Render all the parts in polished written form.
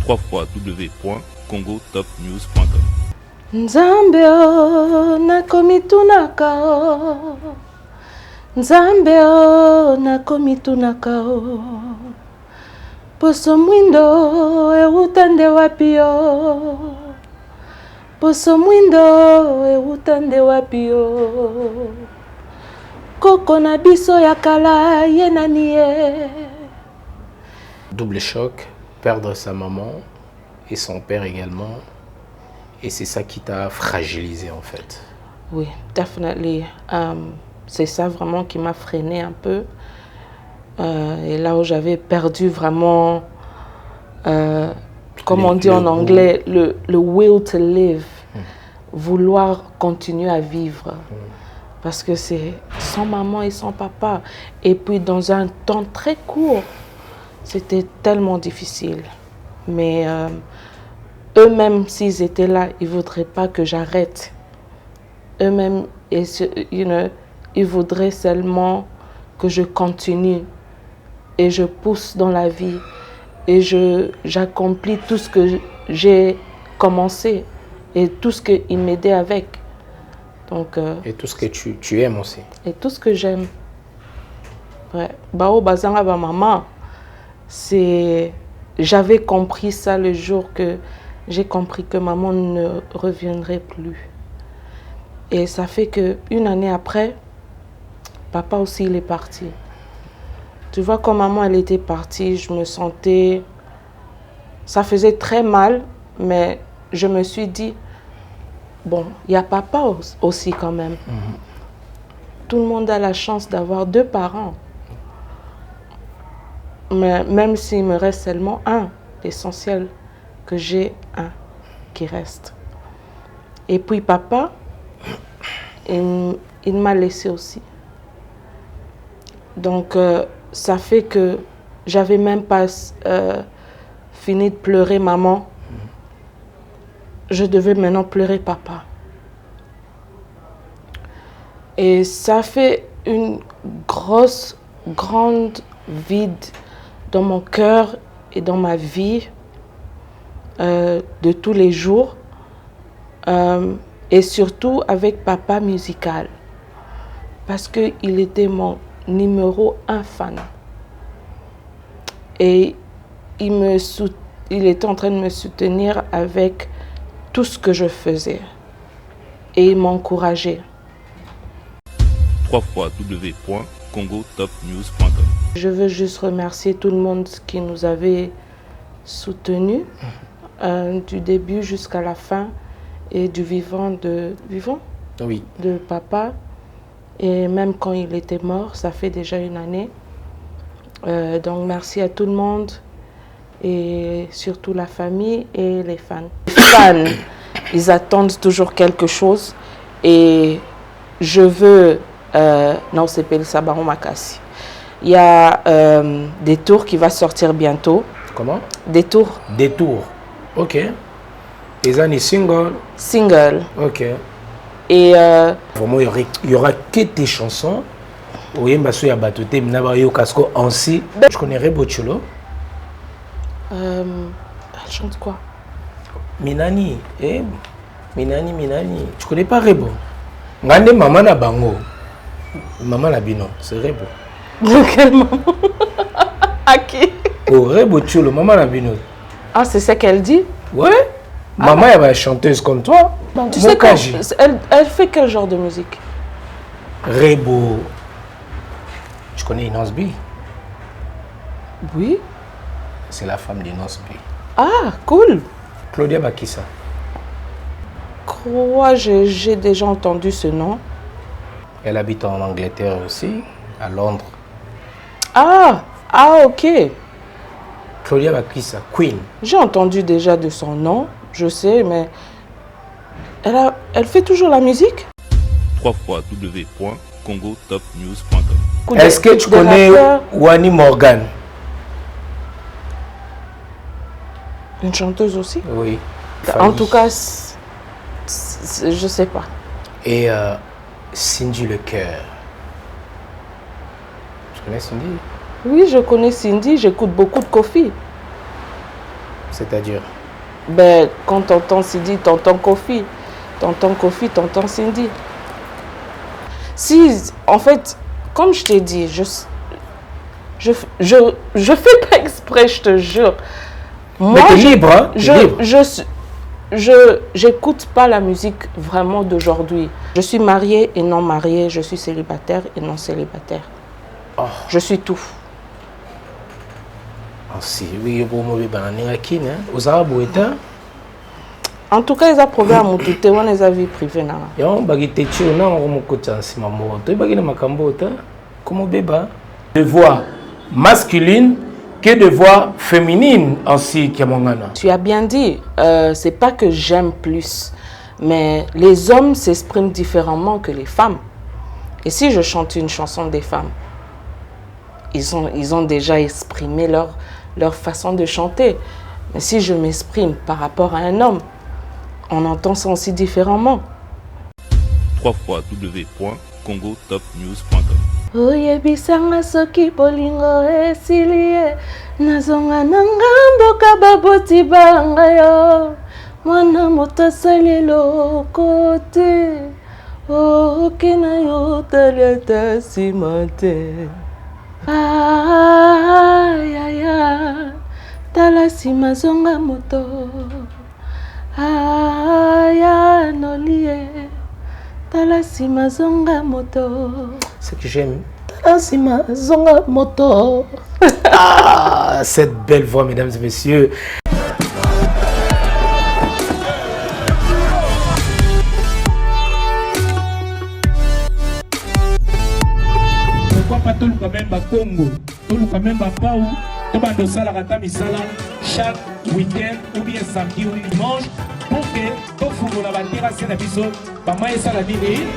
www.congotopnews.com. Nzambe o nakomitunaka o, Nzambe o nakomitunaka o, poso mwindo ewutande wapi o, poso mwindo ewutande wapi o, koko na biso ya kala ye nani ye. Double choc, perdre sa maman et son père également. Et c'est ça qui t'a fragilisé en fait. Oui, definitely. C'est ça vraiment qui m'a freiné un peu. Et là où j'avais perdu vraiment, comme on dit en anglais, le will to live. Vouloir continuer à vivre. Parce que c'est sans maman et sans papa. Et puis dans un temps très court, c'était tellement difficile. Mais eux-mêmes, s'ils étaient là, ils ne voudraient pas que j'arrête. Eux-mêmes, ils voudraient seulement que je continue et je pousse dans la vie et j'accomplis tout ce que j'ai commencé et tout ce qu'ils m'aidaient avec. Donc, et tout ce que tu aimes aussi. Et tout ce que j'aime. Ouais. Bao bazanga ba maman, j'avais compris ça le jour que j'ai compris que maman ne reviendrait plus. Et ça fait qu'une année après, papa aussi il est parti. Tu vois, quand maman elle était partie, je me sentais... Ça faisait très mal, mais je me suis dit, bon, il y a papa aussi quand même. Tout le monde a la chance d'avoir deux parents. Mais même s'il me reste seulement un, l'essentiel, que j'ai un qui reste. Et puis papa, il m'a laissé aussi. Donc ça fait que j'avais même pas fini de pleurer maman. Je devais maintenant pleurer papa. Et ça fait une grande vide dans mon cœur et dans ma vie de tous les jours. Et surtout avec papa musical. Parce qu'il était mon numéro 1 fan. Et il était en train de me soutenir avec tout ce que je faisais. Et il m'encourageait. www.congotopnews.com. Je veux juste remercier tout le monde qui nous avait soutenus du début jusqu'à la fin et du vivant oui. de papa. Et même quand il était mort, ça fait déjà une année. Donc merci à tout le monde et surtout la famille et les fans. Les fans, ils attendent toujours quelque chose et je veux... non, c'est Pelissa Baron Makassi. Il y a Détour qui va sortir bientôt. Comment? Détour. Détour. Ok. Et ça, c'est single? Single. Ok. Et vraiment, il y aura que tes chansons. Oui, je suis abattuté, je connais Rebo Chulo. Elle chante quoi? Minani. Minani. Tu connais pas Rebo? Ngande maman na bango. Maman la bino, c'est Rebo. Quelle maman? À qui? Oh, Rebo Chulo, maman la bino. Ah, c'est ça qu'elle dit? Ouais. Maman, elle va chanteuse comme toi. Bon, tu sais quoi? Elle fait quel genre de musique? Rebo. Tu connais Inos B? Oui. C'est la femme d'Inos B. Ah, cool. Claudia Bakissa. J'ai déjà entendu ce nom. Elle habite en Angleterre aussi, à Londres. Ah, ok. Claudia Bakissa, Queen. J'ai entendu déjà de son nom, je sais, mais elle fait toujours la musique? www.congotopnews.com. Est-ce que tu connais Wani Morgan? Une chanteuse aussi? Oui. En tout cas, je sais pas. Et Cindy Le Cœur. Tu connais Cindy? Oui, je connais Cindy, j'écoute beaucoup de Kofi. C'est-à-dire? Ben, quand t'entends Cindy, t'entends Kofi. T'entends Kofi, t'entends Cindy. Si, en fait, comme je t'ai dit, je fais pas exprès, je te jure. Moi, mais t'es libre, hein? j'écoute pas la musique vraiment d'aujourd'hui. Je suis mariée et non mariée, je suis célibataire et non célibataire. Oh. Je suis tout. Si, oui, aux Arabes, en tout cas, ils ont prouvé à mon tout, ils ont des avis privés. De voix masculine que de voix féminine ainsi qu'Amongana. Tu as bien dit, c'est pas que j'aime plus, mais les hommes s'expriment différemment que les femmes. Et si je chante une chanson des femmes, ils ont déjà exprimé leur façon de chanter. Mais si je m'exprime par rapport à un homme, on entend ça aussi différemment. www.congotopnews.com. Oyebisanga soki bolingo esilie nazonga na ngamboka baboti banga yo mwana moto asali eloko te oke na yo tali ata nsima te ayaya tala nsima zonga moto aya nolie tala nsima zonga moto. Ce que j'aime, ah, cette belle voix, mesdames et messieurs. Pourquoi pas tout le même Congo, tout le même Pau, tout le monde salarié misala chaque week-end ou bien samedi ou dimanche pour que tout le monde la terrasse na biso ba mai sala dini.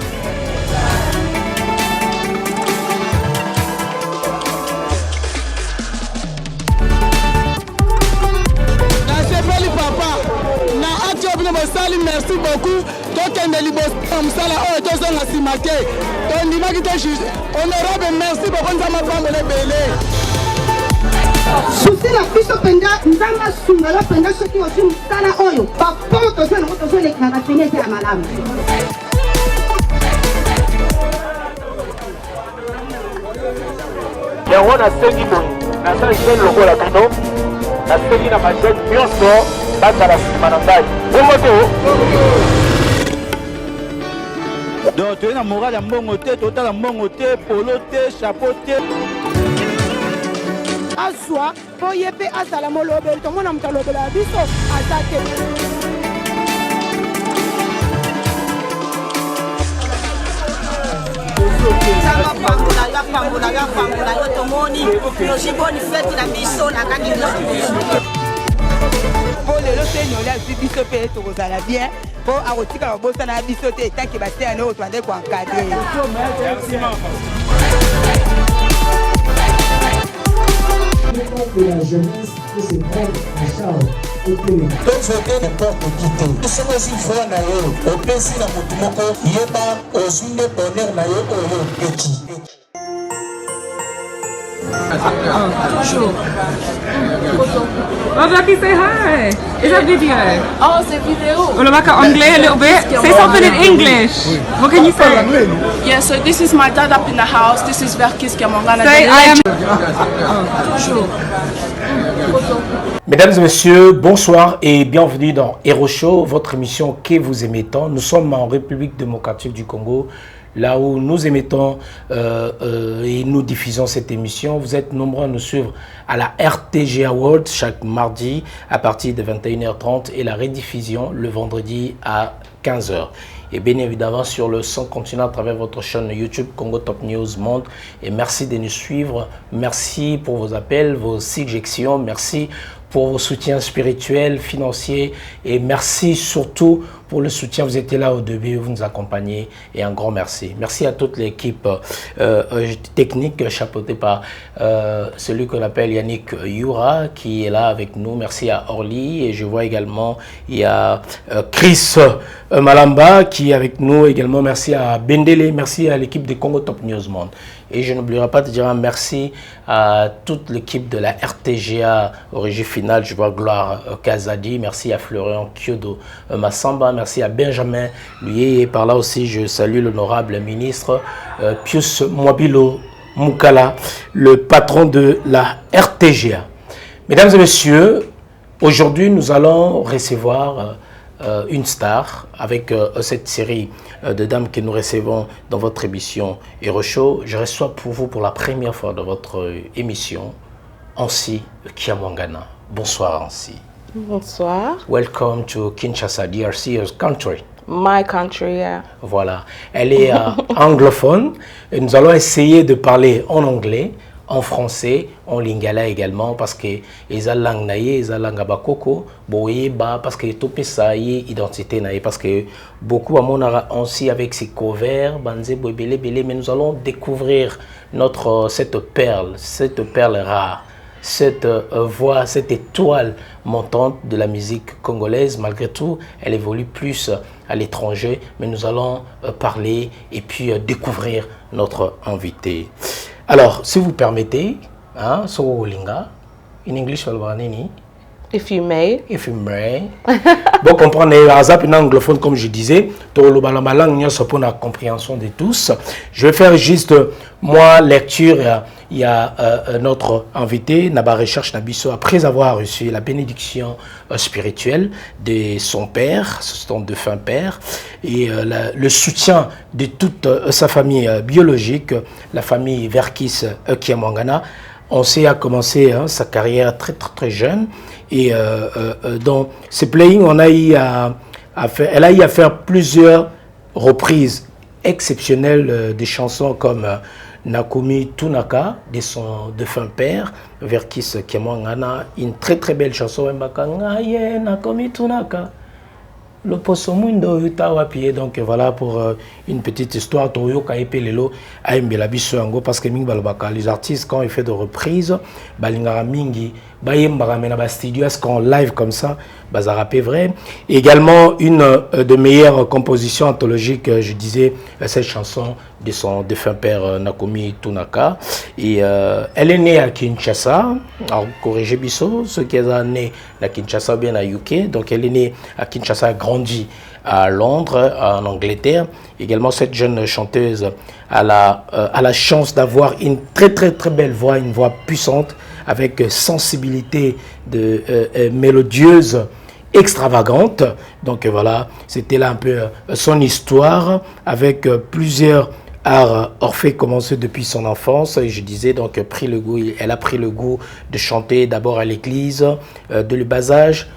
Merci beaucoup. Donc, merci beaucoup. Souci la biso penda nzanga sungala penda soki osi msala oyo papa tozo le kana fenete ya malamu. Yango na sengi boy na sala jeune lokola bino na sengi na majeune nyonso bazala nsima na ngai bongo te donc toye na moral ya mbongo te totala mbongo te polo te chapeau te azwa po ye mpe azala molobeli tomona moto alobela ya biso aza te. yapangola yo tomoni lojiboni feti na biso na kati po lelo te nyoli azwi biso mpe tokozala bien po akotika babosana ya biso te etanke baseyane oyo twande koankadre. De la jeunesse que se prendre en charge et que les voter n'importe qui te soki ozwi frère na yo opesi na motu moko yeba ozwi nde bonheur na yo oyo eki. Oh, Jackie, say hi. It's a video. Oh, c'est vidéo. On va parler anglais a little bit. Say something in English. What can you say? Yeah, so this is my dad up in the house. This is Verkis Kamangana. Say I am. Mesdames et messieurs, bonsoir et bienvenue dans Hero Show, votre émission que vous aimez tant. Nous sommes en République démocratique du Congo, là où nous émettons et nous diffusons cette émission. Vous êtes nombreux à nous suivre à la RTG Awards chaque mardi à partir de 21h30 et la rediffusion le vendredi à 15h. Et bien évidemment sur le 100 continent à travers votre chaîne YouTube Congo Top News Monde. Et merci de nous suivre. Merci pour vos appels, vos suggestions. Merci pour vos soutiens spirituels, financiers. Et merci surtout pour pour le soutien. Vous étiez là au début, vous nous accompagnez et un grand merci. Merci à toute l'équipe technique chapeautée par celui qu'on appelle Yannick Youra qui est là avec nous. Merci à Orly et je vois également il y a Chris Malamba qui est avec nous également. Merci à Bendele, merci à l'équipe de Congo Top News Monde. Et je n'oublierai pas de dire un merci à toute l'équipe de la RTGA au régie finale. Je vois Gloire Kazadi, merci à Florian Kyodo Massamba, merci à Benjamin Lui. Et par là aussi, je salue l'honorable ministre Pius Mwabilo Moukala, le patron de la RTGA. Mesdames et messieurs, aujourd'hui, nous allons recevoir une star avec cette série de dames que nous recevons dans votre émission Hero Show. Je reçois pour vous pour la première fois dans votre émission Ansi Kiamwangana. Bonsoir Ansi. Bonsoir. Welcome to Kinshasa, DRC, your country. My country, yeah. Voilà. Elle est anglophone et nous allons essayer de parler en anglais, en français, en lingala également parce que les langues naïe, les langues abakoko, boyeba parce que tout ça y identité naïe parce que beaucoup à mon aussi avec ses covers, banze boybele belé, mais nous allons découvrir cette perle rare, cette voix, cette étoile montante de la musique congolaise. Malgré tout, elle évolue plus à l'étranger, mais nous allons parler et puis découvrir notre invité. Alors, si vous permettez, so linga, in English, if you may. If you may. Bon, comprendre, en anglophone, comme je disais, pour la compréhension de tous. Je vais faire juste, moi, lecture. Il y a notre invité, Naba Recherche Nabiso, après avoir reçu la bénédiction spirituelle de son père, son défunt père, et le soutien de toute sa famille biologique, la famille Verkis Kiamwangana. On sait a commencé sa carrière très jeune et dans ce playing, elle a eu à faire plusieurs reprises exceptionnelles des chansons comme Nakomi Tunaka de son défunt père, Verkis Kiamwangana, une très belle chanson, Nakomi Tunaka. Le poso mundo utawapi. Donc voilà pour une petite histoire. Toyo Kaepe Lelo Aimbela Bisoango parce que les artistes quand ils font de reprises, balingara mingi, bayembara mena ba studio est-ce qu'en live comme ça, bazarapé vrai. Également une de meilleures compositions anthologiques, je disais cette chanson de son défunt père Nakomi Tunaka. Et elle est née à Kinshasa, alors corrigez Bisso, ceux qui sont nés à Kinshasa ou bien à UK. Donc elle est née à Kinshasa, grandi à Londres, en Angleterre. Également cette jeune chanteuse a la chance d'avoir une très belle voix, une voix puissante avec sensibilité mélodieuse extravagante. Donc voilà, c'était là un peu son histoire avec plusieurs arts Orphée commencé depuis son enfance. Et je disais donc elle a pris le goût de chanter d'abord à l'église de le bas âge.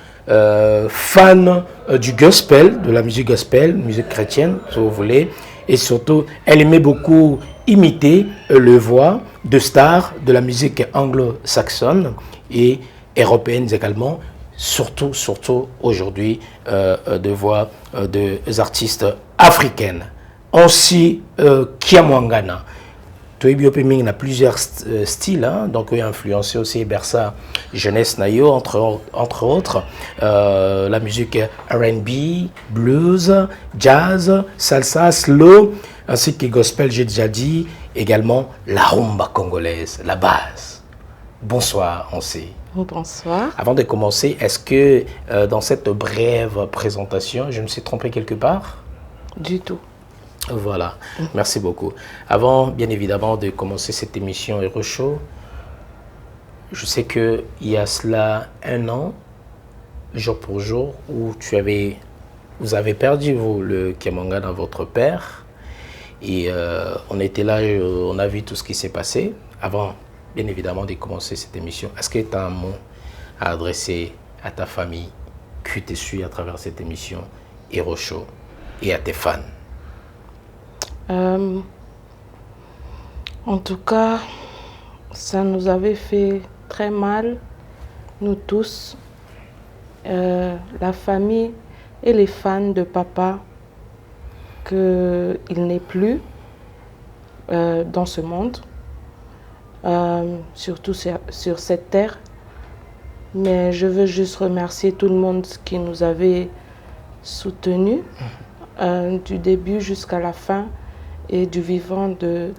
Fan du gospel, de la musique gospel, musique chrétienne, si vous voulez. Et surtout, elle aimait beaucoup imiter le voix de stars de la musique anglo-saxonne et européenne également, surtout aujourd'hui, de voix des artistes africaines. Ansi Kiamwangana. Toybiopeming a plusieurs styles, donc il a influencé aussi Bersa Jeunesse Nayo, entre autres, la musique R&B, blues, jazz, salsa, slow, ainsi que gospel, j'ai déjà dit, également la rumba congolaise, la base. Bonsoir, Ansi. Bonsoir. Avant de commencer, est-ce que dans cette brève présentation, je me suis trompé quelque part? Du tout. Voilà, merci beaucoup. Avant, bien évidemment, de commencer cette émission Hero Show, je sais qu'il y a cela 1 an, jour pour jour, où vous avez perdu, vous, le Kiamwanga dans votre père. Et on était là, on a vu tout ce qui s'est passé. Avant, bien évidemment, de commencer cette émission, est-ce que tu as un mot à adresser à ta famille qui te suit à travers cette émission Hero Show et à tes fans? En tout cas, ça nous avait fait très mal, nous tous. La famille et les fans de papa qu'il n'est plus dans ce monde, surtout sur cette terre. Mais je veux juste remercier tout le monde qui nous avait soutenus du début jusqu'à la fin et du vivant de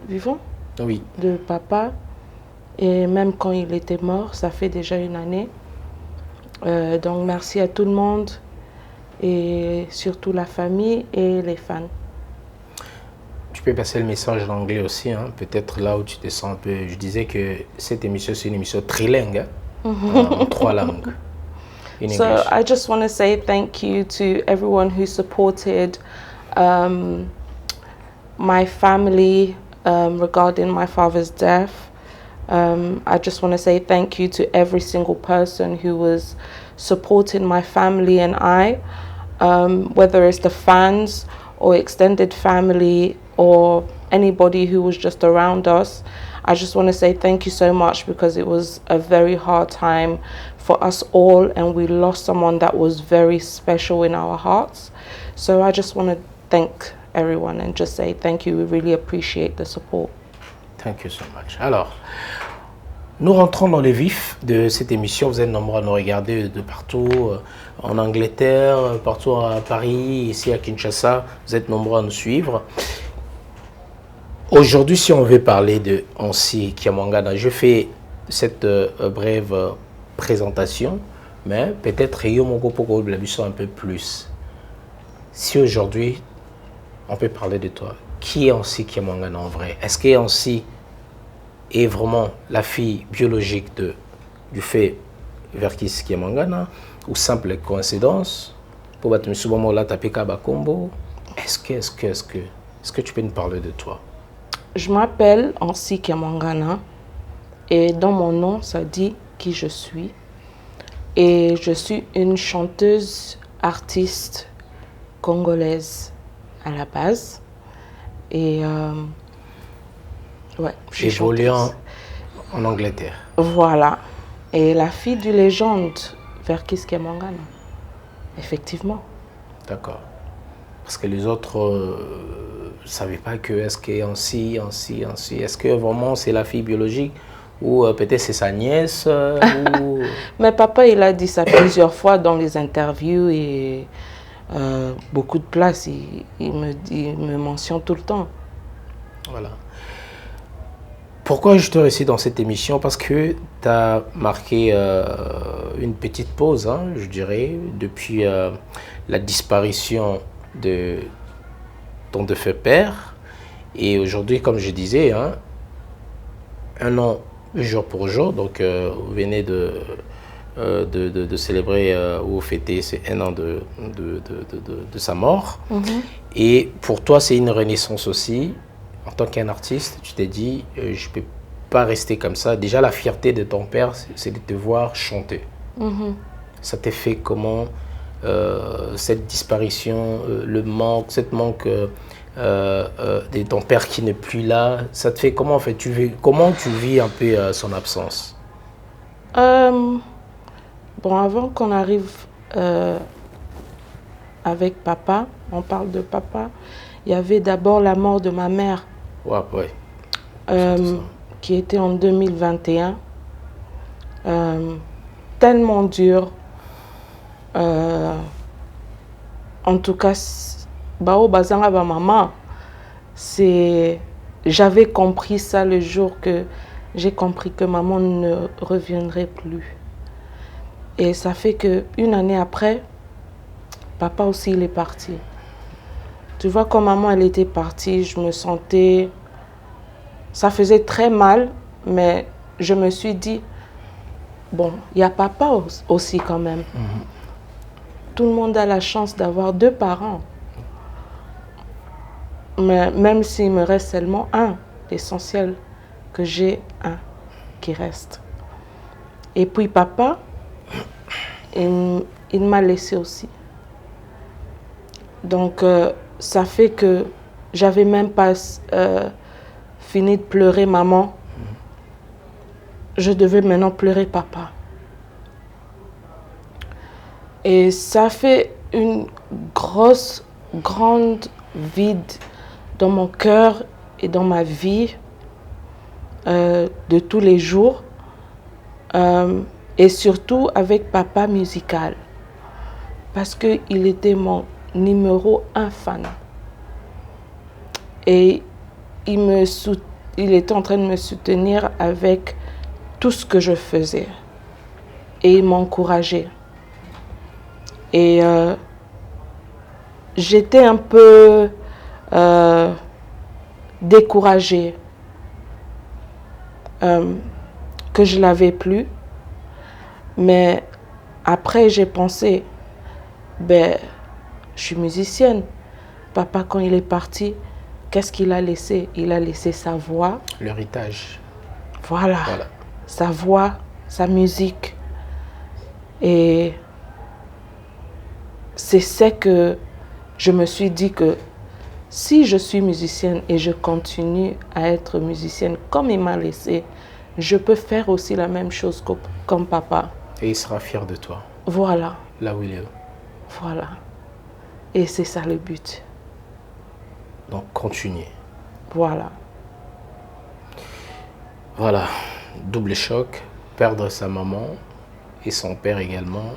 papa. Et même quand il était mort, ça fait déjà une année. Donc merci à tout le monde et surtout la famille et les fans. Tu peux passer le message en anglais aussi, hein? Peut-être là où tu te sens un peu... Je disais que cette émission, c'est une émission trilingue, hein? En 3 langues. So I just want to say thank you to everyone who supported my family regarding my father's death. I just want to say thank you to every single person who was supporting my family and I, whether it's the fans or extended family or anybody who was just around us. I just want to say thank you so much because it was a very hard time for us all and we lost someone that was very special in our hearts. So I just want to thank everyone and just say thank you. We really appreciate the support. Thank you so much. Alors, nous rentrons dans le vif de cette émission. Vous êtes nombreux à nous regarder de partout, en Angleterre, partout à Paris, ici à Kinshasa. Vous êtes nombreux à nous suivre. Aujourd'hui, si on veut parler de Ansi Kiamwangana, je fais cette brève présentation, mais peut-être un peu plus. Si aujourd'hui, on peut parler de toi, qui est Ansi Kiamwangana en vrai? Est-ce que Ansi est vraiment la fille biologique du fait Verkis Kiamwangana ou simple coïncidence? Est-ce que tu peux nous parler de toi? Je m'appelle Ansi Kiamwangana et dans mon nom, ça dit qui je suis. Et je suis une chanteuse, artiste congolaise à la base. Et ouais, je suis évoluant en Angleterre. Voilà. Et la fille du légende, Verkis Kiamwangana. Effectivement. D'accord. Parce que les autres ne savaient pas que est-ce que Ansi. Est-ce que vraiment c'est la fille biologique ou peut-être c'est sa nièce ou... Mais papa, il a dit ça plusieurs fois dans les interviews et beaucoup de places, il me mentionne tout le temps. Voilà. Pourquoi je te récite dans cette émission? Parce que tu as marqué une petite pause, hein, je dirais, depuis la disparition de ton défunt père. Et aujourd'hui, comme je disais, hein, un an jour pour jour, donc vous venez de célébrer ou fêter ces 1 an de sa mort. Et pour toi, c'est une renaissance aussi. En tant qu'un artiste, tu t'es dit, je ne peux pas rester comme ça. Déjà, la fierté de ton père, c'est de te voir chanter. Ça t'a fait comment cette disparition, cette manque de ton père qui n'est plus là, ça te fait comment en fait? Comment tu vis un peu son absence? Bon, avant qu'on arrive avec papa, on parle de papa, il y avait d'abord la mort de ma mère. Ouais. Qui était en 2021. Tellement dur. En tout cas, maman, j'avais compris ça le jour que j'ai compris que maman ne reviendrait plus. Et ça fait qu'une année après, papa aussi il est parti. Tu vois, quand maman elle était partie, je me sentais... Ça faisait très mal, mais je me suis dit, bon, il y a papa aussi quand même. Tout le monde a la chance d'avoir 2 parents. Mais même s'il me reste seulement un, l'essentiel, que j'ai un qui reste. Et puis papa, il m'a laissé aussi. Donc, ça fait que j'avais même pas fini de pleurer maman. Je devais maintenant pleurer papa. Et ça fait une grande vide dans mon cœur et dans ma vie de tous les jours. Et surtout avec papa musical. Parce qu'il était mon numéro 1 fan. Et il était en train de me soutenir avec tout ce que je faisais. Et il m'encourageait. Et j'étais un peu découragée que je ne l'avais plus. Mais après, j'ai pensé, je suis musicienne. Papa, quand il est parti, qu'est-ce qu'il a laissé? Il a laissé sa voix. L'héritage. Voilà. Sa voix, sa musique. Et c'est ça que je me suis dit que si je suis musicienne et je continue à être musicienne comme il m'a laissé, je peux faire aussi la même chose comme papa. Et il sera fier de toi. Voilà. Là où il est. Voilà. Et c'est ça le but. Donc, continuez. Voilà. Voilà. Double choc. Perdre sa maman et son père également.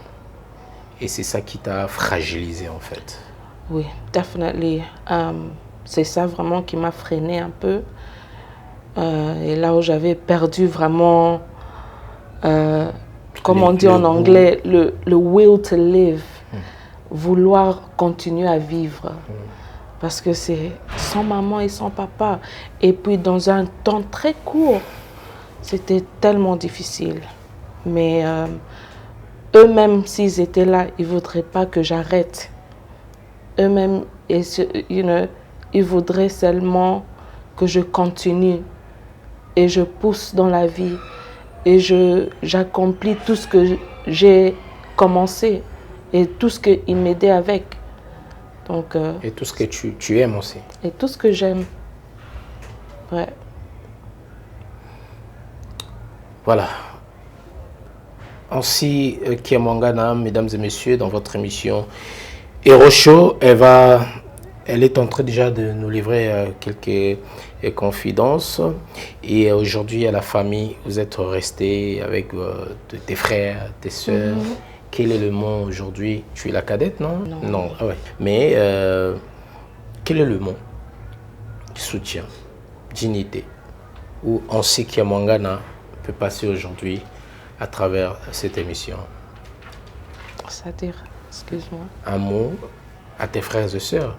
Et c'est ça qui t'a fragilisé en fait. Oui, definitely. C'est ça vraiment qui m'a freiné un peu. Et là où j'avais perdu vraiment, comme on dit en anglais, le will to live. Vouloir continuer à vivre. Parce que c'est sans maman et sans papa. Et puis dans un temps très court, c'était tellement difficile. Mais eux-mêmes, s'ils étaient là, ils ne voudraient pas que j'arrête. Eux-mêmes, ils voudraient seulement que je continue. Et je pousse dans la vie. Et j'accomplis tout ce que j'ai commencé. Et tout ce qu'ils m'aidaient avec. Donc, et tout ce que tu aimes aussi. Et tout ce que j'aime. Ouais. Voilà. Ainsi, Kiamwangana, mesdames et messieurs, dans votre émission Hero Show, elle est en train déjà de nous livrer quelques confidences. Et aujourd'hui, à la famille, vous êtes restés avec tes frères, tes sœurs. Quel est le mot aujourd'hui? Tu es la cadette, non? Non. Ah ouais. Mais quel est le mot? Soutien, dignité, où on sait qu'Kiamwangana peut passer aujourd'hui à travers cette émission. C'est-à-dire, excuse-moi. Un mot à tes frères et sœurs.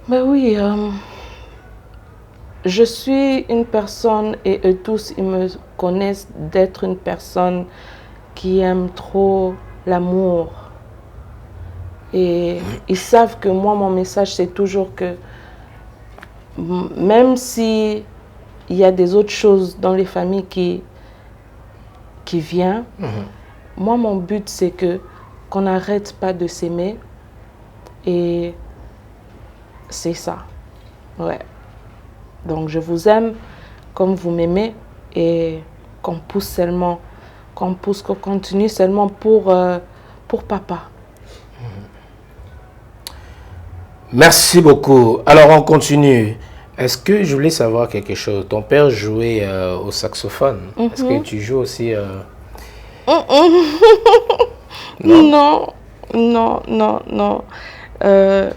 Ben oui, je suis une personne, et eux tous, ils me connaissent d'être une personne qui aime trop l'amour. Et ils savent que moi, mon message, c'est toujours que même si il y a des autres choses dans les familles qui viennent, moi, mon but, c'est qu'on n'arrête pas de s'aimer. Et c'est ça. Ouais. Donc, je vous aime comme vous m'aimez et qu'on pousse seulement, qu'on continue seulement pour papa. Merci beaucoup. Alors, on continue. Est-ce que je voulais savoir quelque chose? Ton père jouait au saxophone. Est-ce que tu joues aussi Non, non, non, non.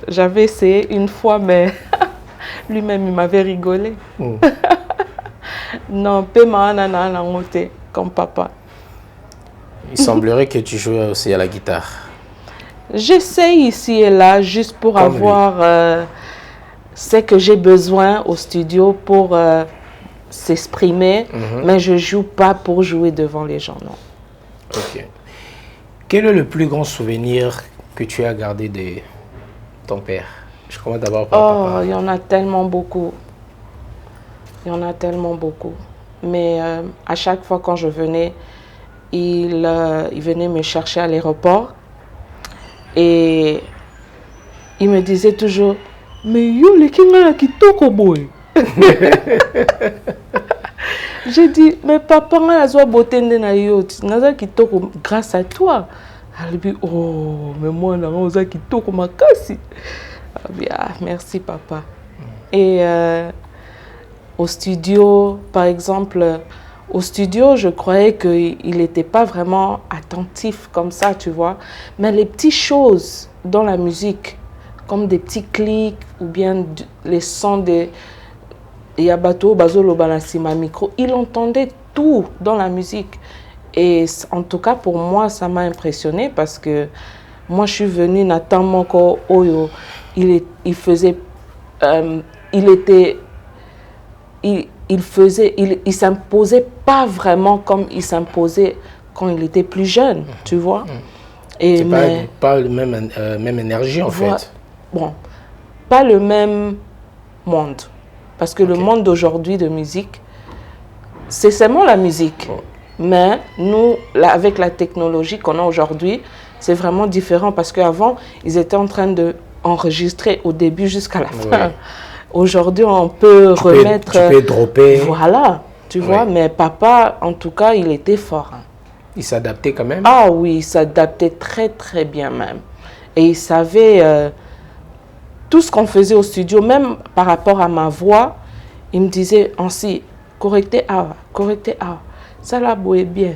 J'avais essayé une fois, mais lui-même, il m'avait rigolé. Non, comme papa. Il semblerait que tu jouais aussi à la guitare. J'essaye ici et là, juste pour comme avoir ce que j'ai besoin au studio pour s'exprimer, mais je ne joue pas pour jouer devant les gens, non. Ok. Quel est le plus grand souvenir que tu as gardé de ton père? Je commence d'abord par papa. Il y en a tellement beaucoup. Il y en a tellement beaucoup. Mais à chaque fois quand je venais, il venait me chercher à l'aéroport. Et il me disait toujours, mais yo, le kinga la kitoko boy. J'ai dit, mais papa, grâce à toi. Elle dit, oh, mais moi, on a qui toque ma casse. Ah, merci, papa. Et au studio, par exemple, au studio, je croyais qu'il n'était pas vraiment attentif comme ça, tu vois. Mais les petites choses dans la musique, comme des petits clics ou bien les sons de Yabato, Bazolo, Balansima, micro, il entendait tout dans la musique. Et en tout cas, pour moi, ça m'a impressionné parce que moi, je suis venue, Nathan Moko Oyo, il s'imposait pas vraiment comme il s'imposait quand il était plus jeune, tu vois. Et c'est pas la même énergie en fait. Bon, pas le même monde. Parce que le monde d'aujourd'hui de musique, c'est seulement la musique. Mais nous, avec la technologie qu'on a aujourd'hui, c'est vraiment différent parce qu'avant, ils étaient en train d'enregistrer au début jusqu'à la fin. Aujourd'hui, on peut remettre... Tu peux dropper. Voilà, tu vois, mais papa, en tout cas, il était fort. Il s'adaptait quand même? Ah oui, il s'adaptait très, très bien même. Et il savait tout ce qu'on faisait au studio, même par rapport à ma voix, il me disait, ainsi, correctez A, ça là, est bien.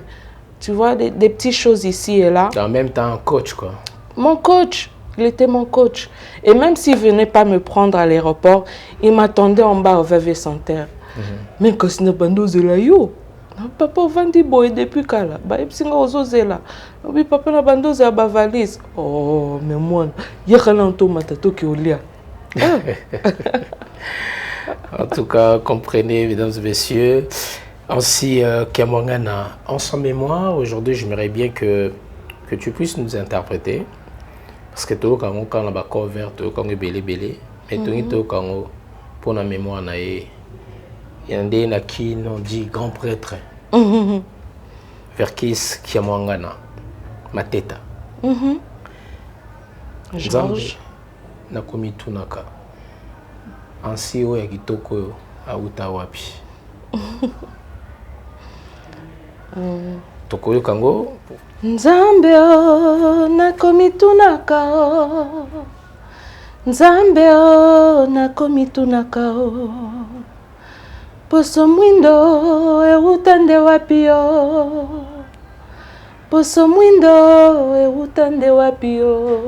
Tu vois, des petites choses ici et là. En même temps, un coach, quoi. Mon coach, il était mon coach. Et même s'il ne venait pas me prendre à l'aéroport, il m'attendait en bas au VV Center. Mais quand ce n'est pas nous, yo. Papa, on vend boy depuis quand là? Bah, il singa ozoze là. Oui, papa, na bandoze à ba valise. Oh, mais moi, il y a un matato qui est au lia. En tout cas, comprenez, mesdames et messieurs. Ainsi, Kiamwangana, en son mémoire, aujourd'hui, j'aimerais bien que tu puisses nous interpréter. Parce que tout quand on a cover, tout quand on est belé, mais tout quand on pour la mémoire, il y a un qui nous dit grand prêtre. Verkis Kiamwangana, Mateta. Georges. Nakomi Tunaka. Ainsi, o yakitoko a utawapi. Tokoyo Kango. Nzambe o nakomi tunaka o. Nzambe o nakomi tunaka o. Poso mwindo ewutande wapi o. Poso mwindo ewutande wapi o.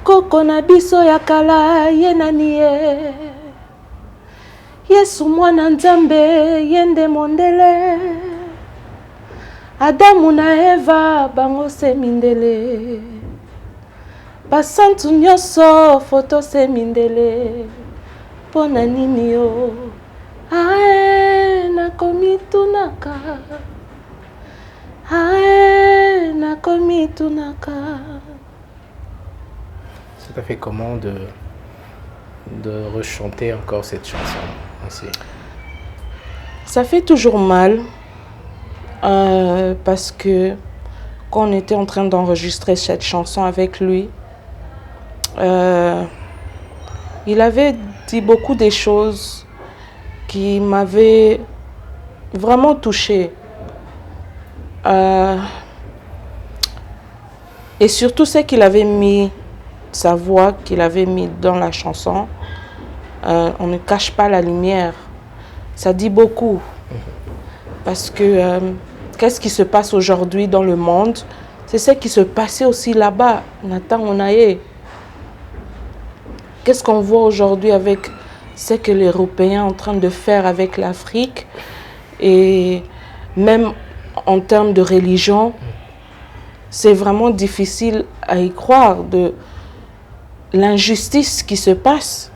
Koko na biso ya kala ye nani ye. Yesu mwana Nzambe yende mondele. Adamu na Eva bango se mindele. Basantu nyonso foto se mindele. Pona nini yo. Ae nakomi tunaka. Ae nakomi tunaka. Ça t'a fait comment de rechanter encore cette chanson ainsi? Ça fait toujours mal parce que quand on était en train d'enregistrer cette chanson avec lui, il avait dit beaucoup de choses qui m'avaient vraiment touchée. Et surtout ce qu'il avait mis, sa voix qu'il avait mis dans la chanson, on ne cache pas la lumière. Ça dit beaucoup. Parce que qu'est-ce qui se passe aujourd'hui dans le monde? C'est ce qui se passait aussi là-bas. Nathan Onaye. Qu'est-ce qu'on voit aujourd'hui avec ce que les Européens sont en train de faire avec l'Afrique? Et même en termes de religion, c'est vraiment difficile à y croire de l'injustice qui se passe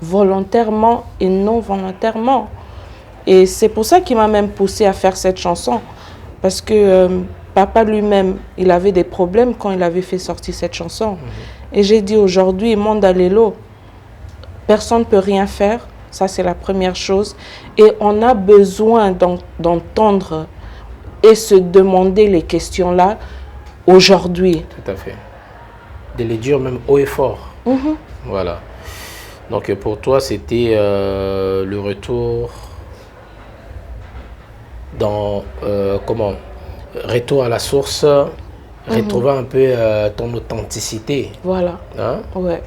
volontairement et non volontairement. Et c'est pour ça qu'il m'a même poussé à faire cette chanson. Parce que papa lui-même, il avait des problèmes quand il avait fait sortir cette chanson. Et j'ai dit aujourd'hui, monde à l'élo, personne ne peut rien faire. Ça, c'est la première chose. Et on a besoin d'entendre et se demander les questions-là aujourd'hui. Tout à fait. De les dire même haut et fort. Voilà. Donc pour toi, c'était le retour dans retour à la source, retrouver un peu ton authenticité. Voilà. Hein? Ouais.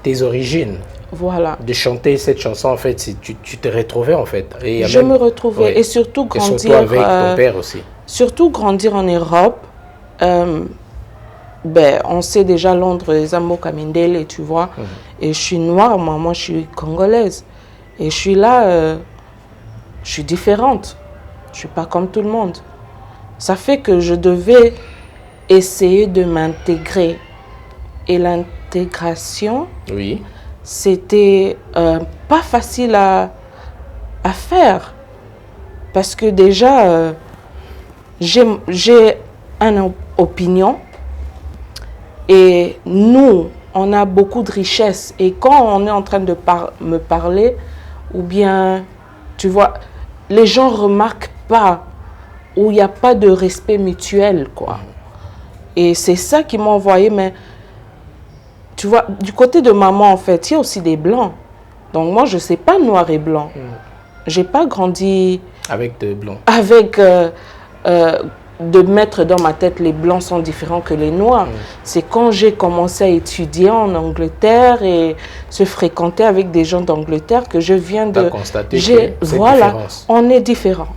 Tes origines. Voilà. De chanter cette chanson, en fait, tu t'es retrouvé, en fait. Et je me retrouvais. Ouais. Et surtout grandir... Et surtout avec ton père aussi. Surtout grandir en Europe. On sait déjà Londres, les Ambo Kamindele, tu vois. Et je suis noire, moi je suis congolaise. Et je suis là, je suis différente. Je ne suis pas comme tout le monde. Ça fait que je devais essayer de m'intégrer. Et l'intégration, oui, c'était pas facile à faire. Parce que déjà, j'ai une opinion. Et nous, on a beaucoup de richesses. Et quand on est en train de me parler, ou bien, tu vois, les gens ne remarquent pas, ou il n'y a pas de respect mutuel, quoi. Et c'est ça qui m'a envoyé, mais tu vois, du côté de maman, en fait, il y a aussi des blancs. Donc moi, je ne sais pas noir et blanc. Je n'ai pas grandi... Avec de blancs. Avec... de mettre dans ma tête les blancs sont différents que les noirs. C'est quand j'ai commencé à étudier en Angleterre et se fréquenter avec des gens d'Angleterre que je viens de constater voilà, on est différents.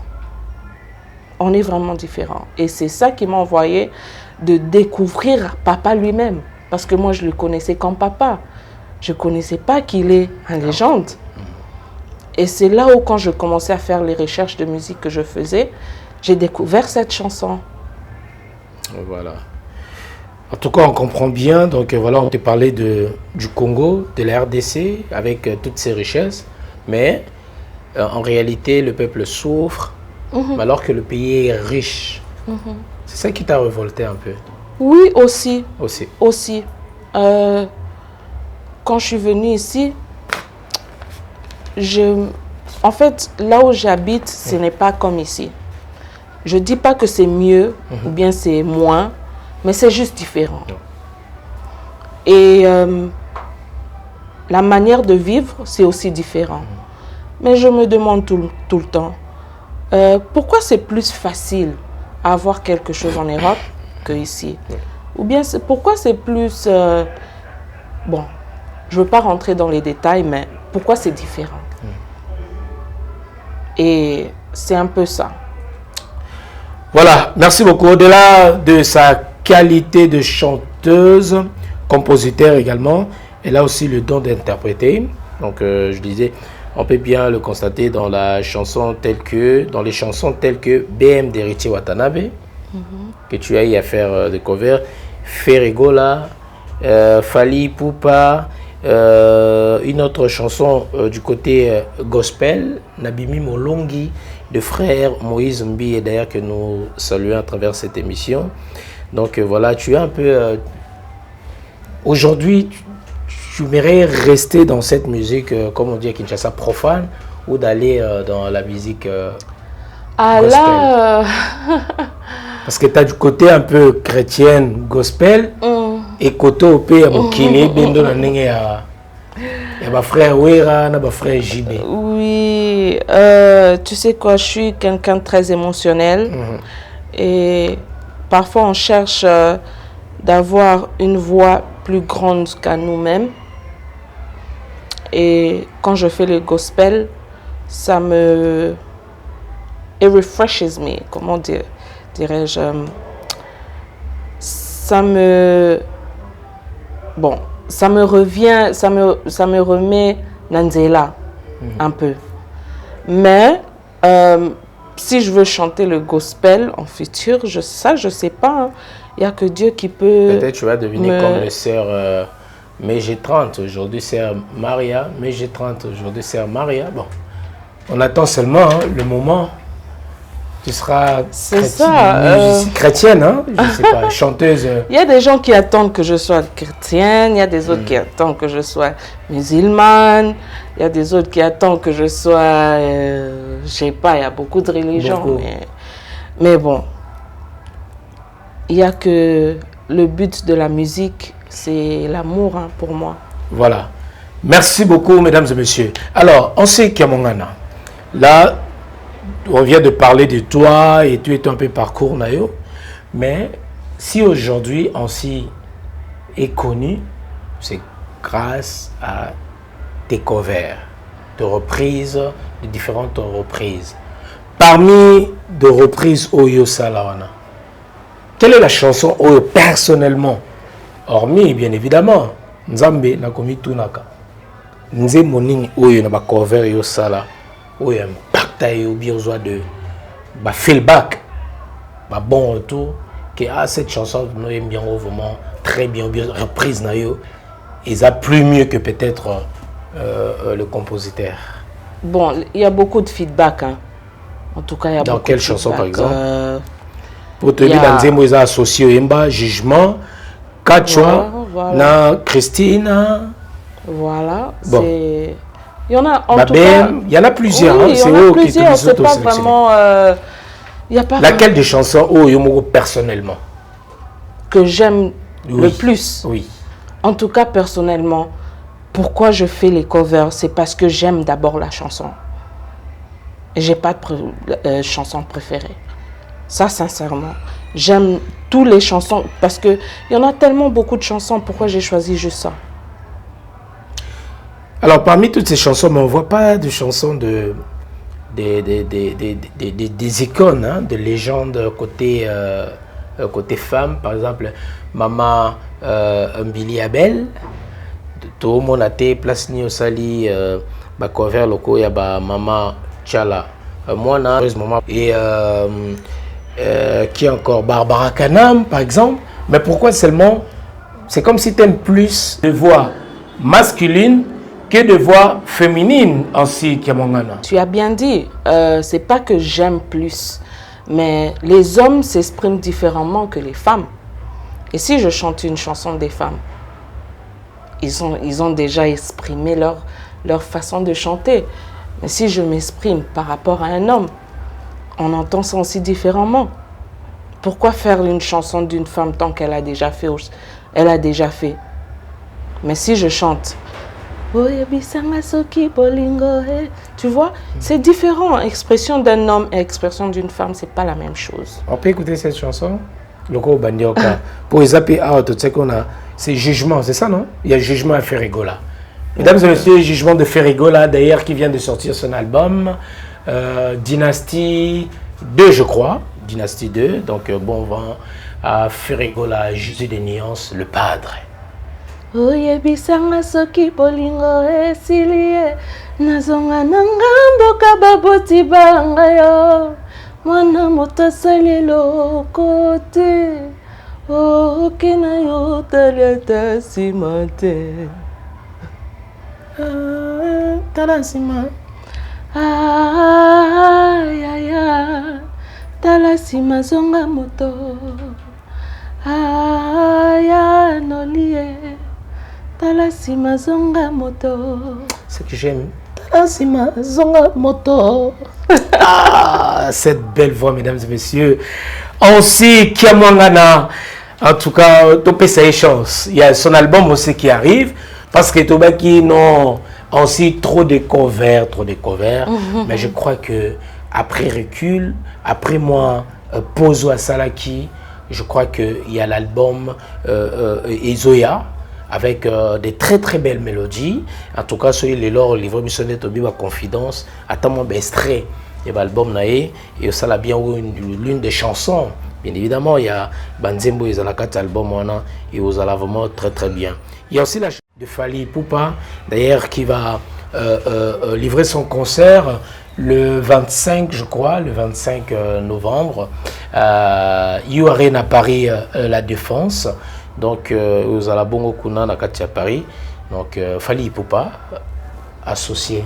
On est vraiment différents. Et c'est ça qui m'a envoyé de découvrir papa lui-même. Parce que moi, je le connaissais comme papa. Je ne connaissais pas qu'il est une légende. Et c'est là où, quand je commençais à faire les recherches de musique que je faisais, j'ai découvert cette chanson. Voilà. En tout cas, on comprend bien. Donc voilà, on te parlait du Congo, de la RDC, avec toutes ses richesses. Mais en réalité, le peuple souffre, alors que le pays est riche. C'est ça qui t'a révolté un peu? Oui, aussi. Aussi. Quand je suis venue ici, en fait, là où j'habite, ce n'est pas comme ici. Je ne dis pas que c'est mieux ou bien c'est moins, mais c'est juste différent. Et la manière de vivre, c'est aussi différent. Mais je me demande tout le temps, pourquoi c'est plus facile à avoir quelque chose en Europe qu'ici? Ou bien pourquoi c'est plus... bon, je ne veux pas rentrer dans les détails, mais pourquoi c'est différent? Et c'est un peu ça. Voilà, merci beaucoup. Au-delà de sa qualité de chanteuse, compositeur également, elle a aussi le don d'interpréter. Donc, je disais, on peut bien le constater dans les chansons telles que BM d'Héritier Watanabe, que tu as eu à faire des covers, Ferregola, Fali Poupa, une autre chanson du côté gospel, Nabimi Molongi, de frère Moïse Mbi, et d'ailleurs que nous saluons à travers cette émission. Donc voilà, tu es un peu... Aujourd'hui, tu aimerais rester dans cette musique, comme on dit à Kinshasa, profane, ou d'aller dans la musique gospel? Là... Parce que tu as du côté un peu chrétienne, gospel, et côté au pays, bendo na nenge ya ba frère Wera, na ba frère JB. Oui, tu sais quoi, je suis quelqu'un de très émotionnel. Et parfois on cherche d'avoir une voix plus grande qu'à nous-mêmes. Et quand je fais le gospel, ça me... It refreshes me, comment dirais-je, ça me... Bon, ça me revient, ça me remet Nanzela un peu. Mais si je veux chanter le gospel en futur, je sais pas. Hein. Il n'y a que Dieu qui peut... Peut-être tu vas devenir comme les sœurs MG30. Aujourd'hui, sœur Maria. MG30, aujourd'hui, sœur Maria. Bon, on attend seulement le moment. Tu seras chrétienne, hein? Je sais pas, chanteuse. Il y a des gens qui attendent que je sois chrétienne, il y a des autres qui attendent que je sois musulmane, il y a des autres qui attendent que je sois, je sais pas, il y a beaucoup de religions. Mais bon, il n'y a que le but de la musique, c'est l'amour pour moi. Voilà. Merci beaucoup, mesdames et messieurs. Alors, on sait qu'Amongana, là, on vient de parler de toi et tu es un peu parcours, Nayo. Mais si aujourd'hui Ansi est connu, c'est grâce à tes covers, de reprises, de différentes reprises. Parmi de reprises Oyo Salawana, quelle est la chanson Oyo personnellement, hormis bien évidemment Nzambe Nakomi Tunaka, Nze Moning Oyo na ba cover Yo Sala, Oyo impacta yo bien besoin de ba feedback, ba bon retour, que cette chanson nous aime bien vraiment très bien reprise na yo, et ça plus mieux que peut-être le compositeur. Bon, il y a beaucoup de feedback. Hein. En tout cas, il y a dans beaucoup quelle de chanson feedback. par exemple pour te dire, dans les associés au Yemba, Jugement, Kachwa, voilà. Christina. Voilà. Bon. Il y en a en tout cas. Il y en a plusieurs. Oui, hein, il y en a plusieurs. C'est pas vraiment. Y a pas laquelle des chansons personnellement que j'aime le plus? Oui. En tout cas, personnellement, pourquoi je fais les covers, c'est parce que j'aime d'abord la chanson. Et j'ai pas de chanson préférée. Ça, sincèrement, j'aime toutes les chansons parce que il y en a tellement beaucoup de chansons. Pourquoi j'ai choisi juste ça? Alors, parmi toutes ces chansons, mais on voit pas de chansons des icônes, hein, de légendes côté femme, par exemple Maman Mbili Abel, tout le monde a été placé au sali, ba cover loko ya ba Maman Tchala, moi na maman et qui encore Barbara Kanam par exemple. Mais pourquoi seulement? C'est comme si tu aimes plus de voix masculine que de voix féminine ainsi Kiamongana. Tu as bien dit, c'est pas que j'aime plus, mais les hommes s'expriment différemment que les femmes. Et si je chante une chanson des femmes, ils ont déjà exprimé leur façon de chanter. Mais si je m'exprime par rapport à un homme, on entend ça aussi différemment. Pourquoi faire une chanson d'une femme tant qu'elle a déjà fait? Elle a déjà fait. Mais si je chante, tu vois, c'est différent. Expression d'un homme et expression d'une femme, c'est pas la même chose. On peut écouter cette chanson? Loko Bandioka. Pour les API, c'est Jugement, c'est ça, non? Il y a Jugement à Ferrigola. Mesdames et messieurs, Jugement de Ferrigola, d'ailleurs, qui vient de sortir son album, Dynastie 2, je crois. Dynastie 2, donc bon vent à Ferrigola, Jésus des Nuances, le Padre. Oyebisanga soki bolingo esilie nazonga nangambo kababoti banga yo mwana moto asali lokote okena yo talata nsima te tala nsima ayaya tala nsima zonga moto aya nolie Talasima zonga moto. Ce que j'aime. Talasima zonga moto. Ah, cette belle voix, mesdames et messieurs. Aussi, Kiamangana. En tout cas, topé ça y chance. Il y a son album aussi qui arrive. Parce que Tobaki, non, aussi trop de covers. Mais je crois que après recul, après moi, Pozo à Salaki, je crois qu'il y a l'album Ezoya. Avec des très très belles mélodies. En tout cas, celui les lors livré missionnaire Tobi ma confidence. Attends mon extrait. Il y a l'album naé et ça l'a bien l'une des chansons. Bien évidemment, il y a Banzembo et Zalakat album et aux allez vraiment très très bien. Il y a aussi la chanson de Fali Poupa d'ailleurs qui va livrer son concert le 25 je crois, le 25 novembre. You Arena Paris La Défense. Donc, vous allez bongo kuna na kati ya Paris. Donc, Fali Poupa associé.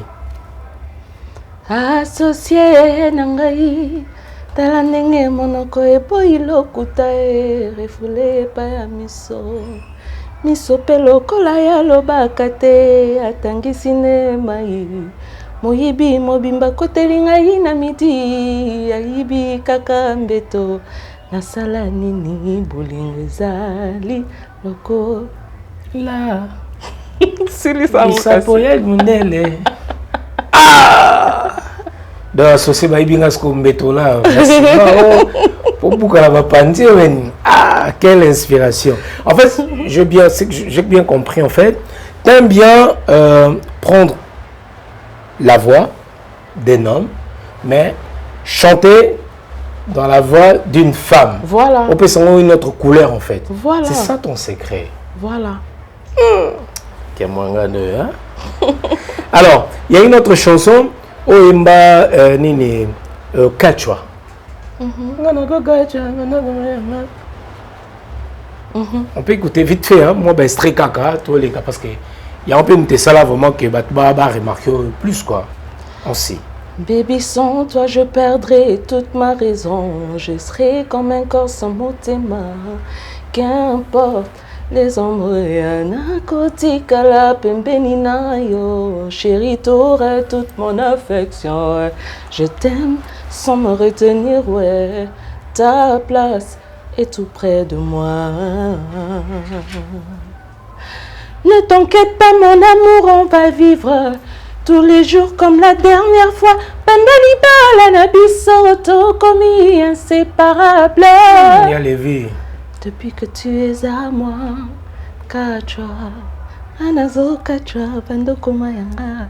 Associé nangai tala ndenge monoko eboyi lokuta refoule pa ya miso pe lokola ya lobaka te atangisi ne mai moyibi mobimba koteli ngai na midi ayibi kaka mbeto nasala nini bolingo ezali loko la Isapoyel Mundele. Ah! Donc associé ba ibinga sko mbeto là. Pour Boukala Bapandi, ah, quelle inspiration. En fait, j'ai bien compris, en fait. T'aimes bien prendre la voix d'un homme, mais chanter dans la voix d'une femme. Voilà. On peut sentir une autre couleur, en fait. Voilà. C'est ça ton secret. Voilà. Hein? Alors, il y a une autre chanson, Oimba Nini Kachwa. On peut écouter vite fait, hein? Moi, ben, c'est très caca, tous les gars, parce que il y a un peu de ça là vraiment que Batba remarqué plus, quoi. On sait. Baby, sans toi, je perdrai toute ma raison. Je serai comme un corps sans motema. Qu'importe les ombres, narcotique à la pembenina, yo. Chérie, t'aurais toute mon affection. Je t'aime sans me retenir, ouais. Ta place est tout près de moi. Ne t'inquiète pas, mon amour, on va vivre tous les jours comme la dernière fois. Bandaliba, la nabisoto, commis inséparable. Il y a les vies. Depuis que tu es à moi, Kachwa, Anazo Kachwa, Bandoko Mayanga.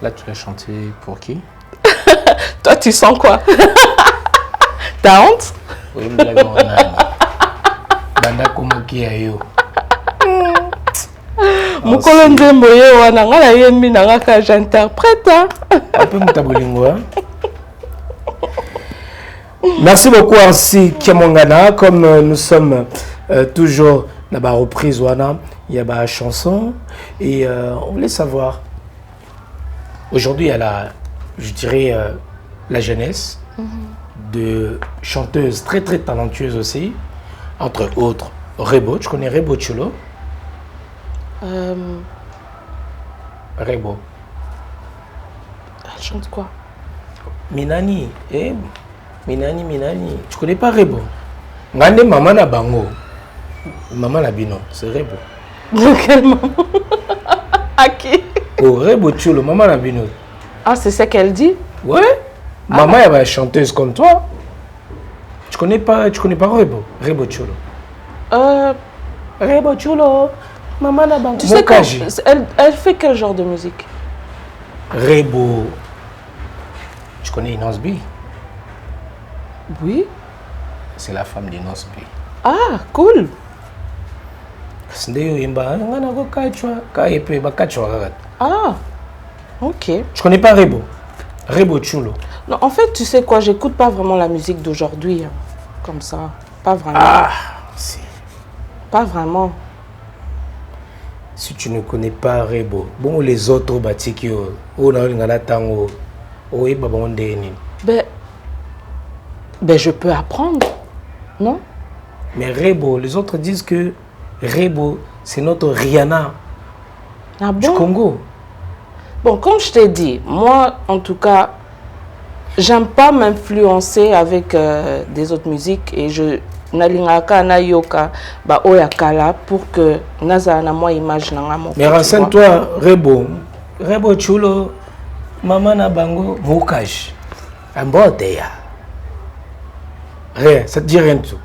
Là, tu l'as chanté pour qui? Toi, tu sens quoi? T'as honte? Oui, mais là, Bandoko Makiayo. Mukolo Nzembo ye wana nga na yembi na nga ka j'interprète. Un peu mutabolingo. Merci beaucoup Ansi Kiamongana. Comme nous sommes toujours dans la reprise wana, il y a la chanson et on voulait savoir. Aujourd'hui, il y a la, je dirais, la jeunesse de chanteuses très très talentueuses aussi, entre autres Rebo. Tu connais Rebo Chulo? Rebo. Elle chante quoi? Minani. Minani. Tu connais pas Rebo? Ngande maman na bango. Maman na bino, c'est Rebo. Quelle maman? À qui? Oh, Rebo Chulo, maman na bino. Ah, c'est ça qu'elle dit? Ouais. Maman, elle va chanteuse comme toi. Tu connais pas Rebo? Rebo Chulo. Rebo Chulo. Maman na bango. Tu sais elle fait quel genre de musique? Rebo. Tu connais Inosbi? Oui. C'est la femme d'Inosbi. Ah, cool. Ah, ok. Tu connais pas Rebo? Rebo Chulo. Non, en fait, tu sais quoi, j'écoute pas vraiment la musique d'aujourd'hui. Hein, comme ça. Pas vraiment. Ah, si. Pas vraiment. Si tu ne connais pas Rebo, bon, les autres batiki, on a un tango, oui, ben, je peux apprendre, non? Mais Rebo, les autres disent que Rebo, c'est notre Rihanna du Congo. Bon, comme je t'ai dit, moi, en tout cas, j'aime pas m'influencer avec des autres musiques et je nalingaka na yoka ba oyakala pour que naza na moi image na ngamo. Mais renseigne-toi, Rebo Chulo, maman na bango, Moukaj, un bon déa. Rien, ça te dit rien du tout.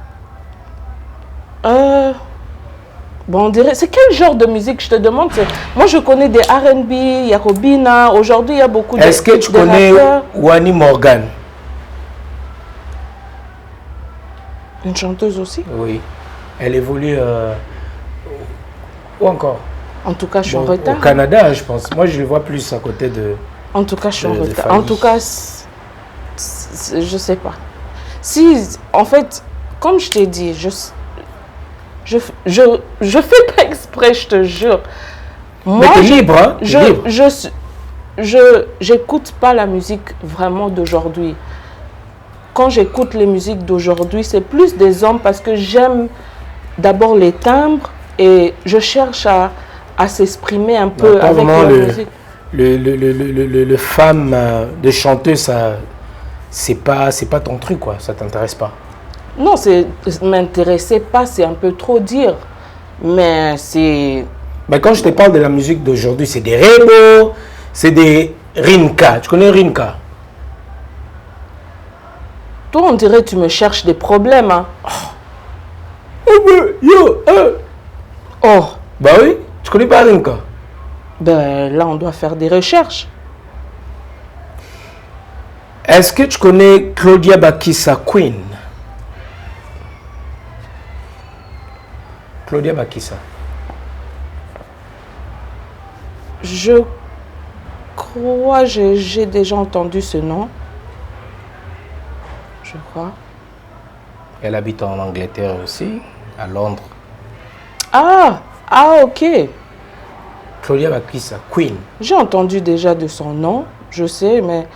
Bon, on dirait, c'est quel genre de musique je te demande? Moi, je connais des R&B, Yakobina. Aujourd'hui, il y a beaucoup de. Est-ce que tu connais Wani Morgan? Une chanteuse aussi? Oui. Elle évolue. Où encore? En tout cas, je suis en retard. Au Canada, je pense. Moi, je le vois plus à côté de. En tout cas, je suis en retard. En tout cas, je sais pas. Si, en fait, comme je t'ai dit, je fais pas exprès, je te jure. Moi, t'es libre, hein? j'écoute pas la musique vraiment d'aujourd'hui. Quand j'écoute les musiques d'aujourd'hui, c'est plus des hommes parce que j'aime d'abord les timbres et je cherche à s'exprimer un peu avec la musique. Le femme de chanteuse, ça, c'est pas ton truc, quoi. Ça t'intéresse pas? Non, m'intéresser pas, c'est un peu trop dire. Mais c'est... Mais quand je te parle de la musique d'aujourd'hui, c'est des Rebo, c'est des Rinka. Tu connais Rinka? Toi, on dirait que tu me cherches des problèmes. Hein. Oh. Bah oui, tu connais pas Rinka? Ben là, on doit faire des recherches. Est-ce que tu connais Claudia Bakissa Queen? Claudia Bakissa. Je crois que j'ai déjà entendu ce nom. Je crois. Elle habite en Angleterre aussi, à Londres. Ah, ok. Claudia Bakissa Queen. J'ai entendu déjà de son nom, je sais, mais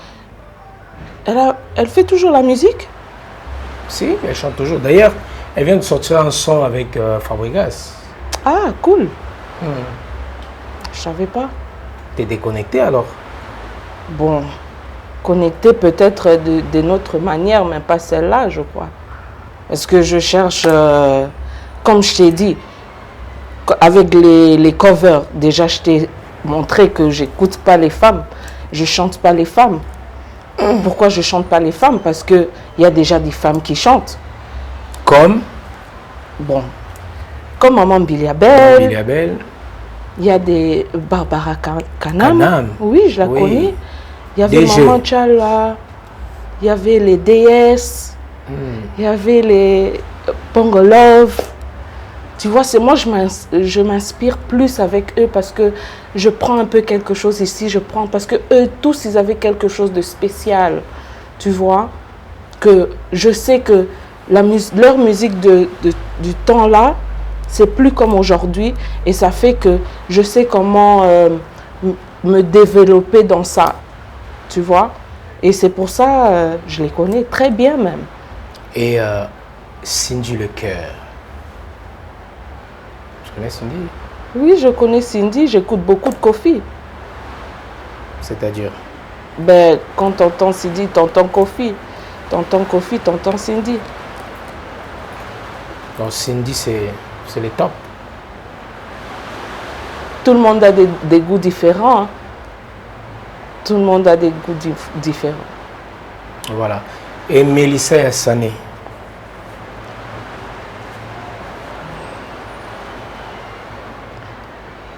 elle fait toujours la musique? Si, elle chante toujours. D'ailleurs, elle vient de sortir un son avec Fabregas. Ah, cool. Je savais pas. T'es déconnecté alors? Bon, connecté peut-être d'une autre manière, mais pas celle-là, je crois. Parce que je cherche, comme je t'ai dit, avec les covers, déjà je t'ai montré que j'écoute pas les femmes, je chante pas les femmes. Pourquoi je chante pas les femmes? Parce qu'il y a déjà des femmes qui chantent. Comme? Bon, comme Maman Billy Abel. Billy Abel. Il y a des Barbara Kanam. Oui, je la connais. Il y avait DG. Maman Tchala. Il y avait les DS. Il y avait les Pongolov. Tu vois, c'est moi, je m'inspire plus avec eux parce que je prends un peu quelque chose ici, je prends parce que eux tous, ils avaient quelque chose de spécial. Tu vois, que je sais que leur musique du temps là, c'est plus comme aujourd'hui et ça fait que je sais comment me développer dans ça. Tu vois, et c'est pour ça je les connais très bien même. Et Cindy Le Cœur. Tu connais Cindy? Oui, je connais Cindy, j'écoute beaucoup de Kofi. C'est-à-dire? Ben, quand t'entends Cindy, t'entends Kofi. T'entends Kofi, t'entends Cindy. Donc Cindy, c'est les tops. Tout le monde a des goûts différents. Hein. Tout le monde a des goûts différents. Voilà. Et Mélissa Yassane.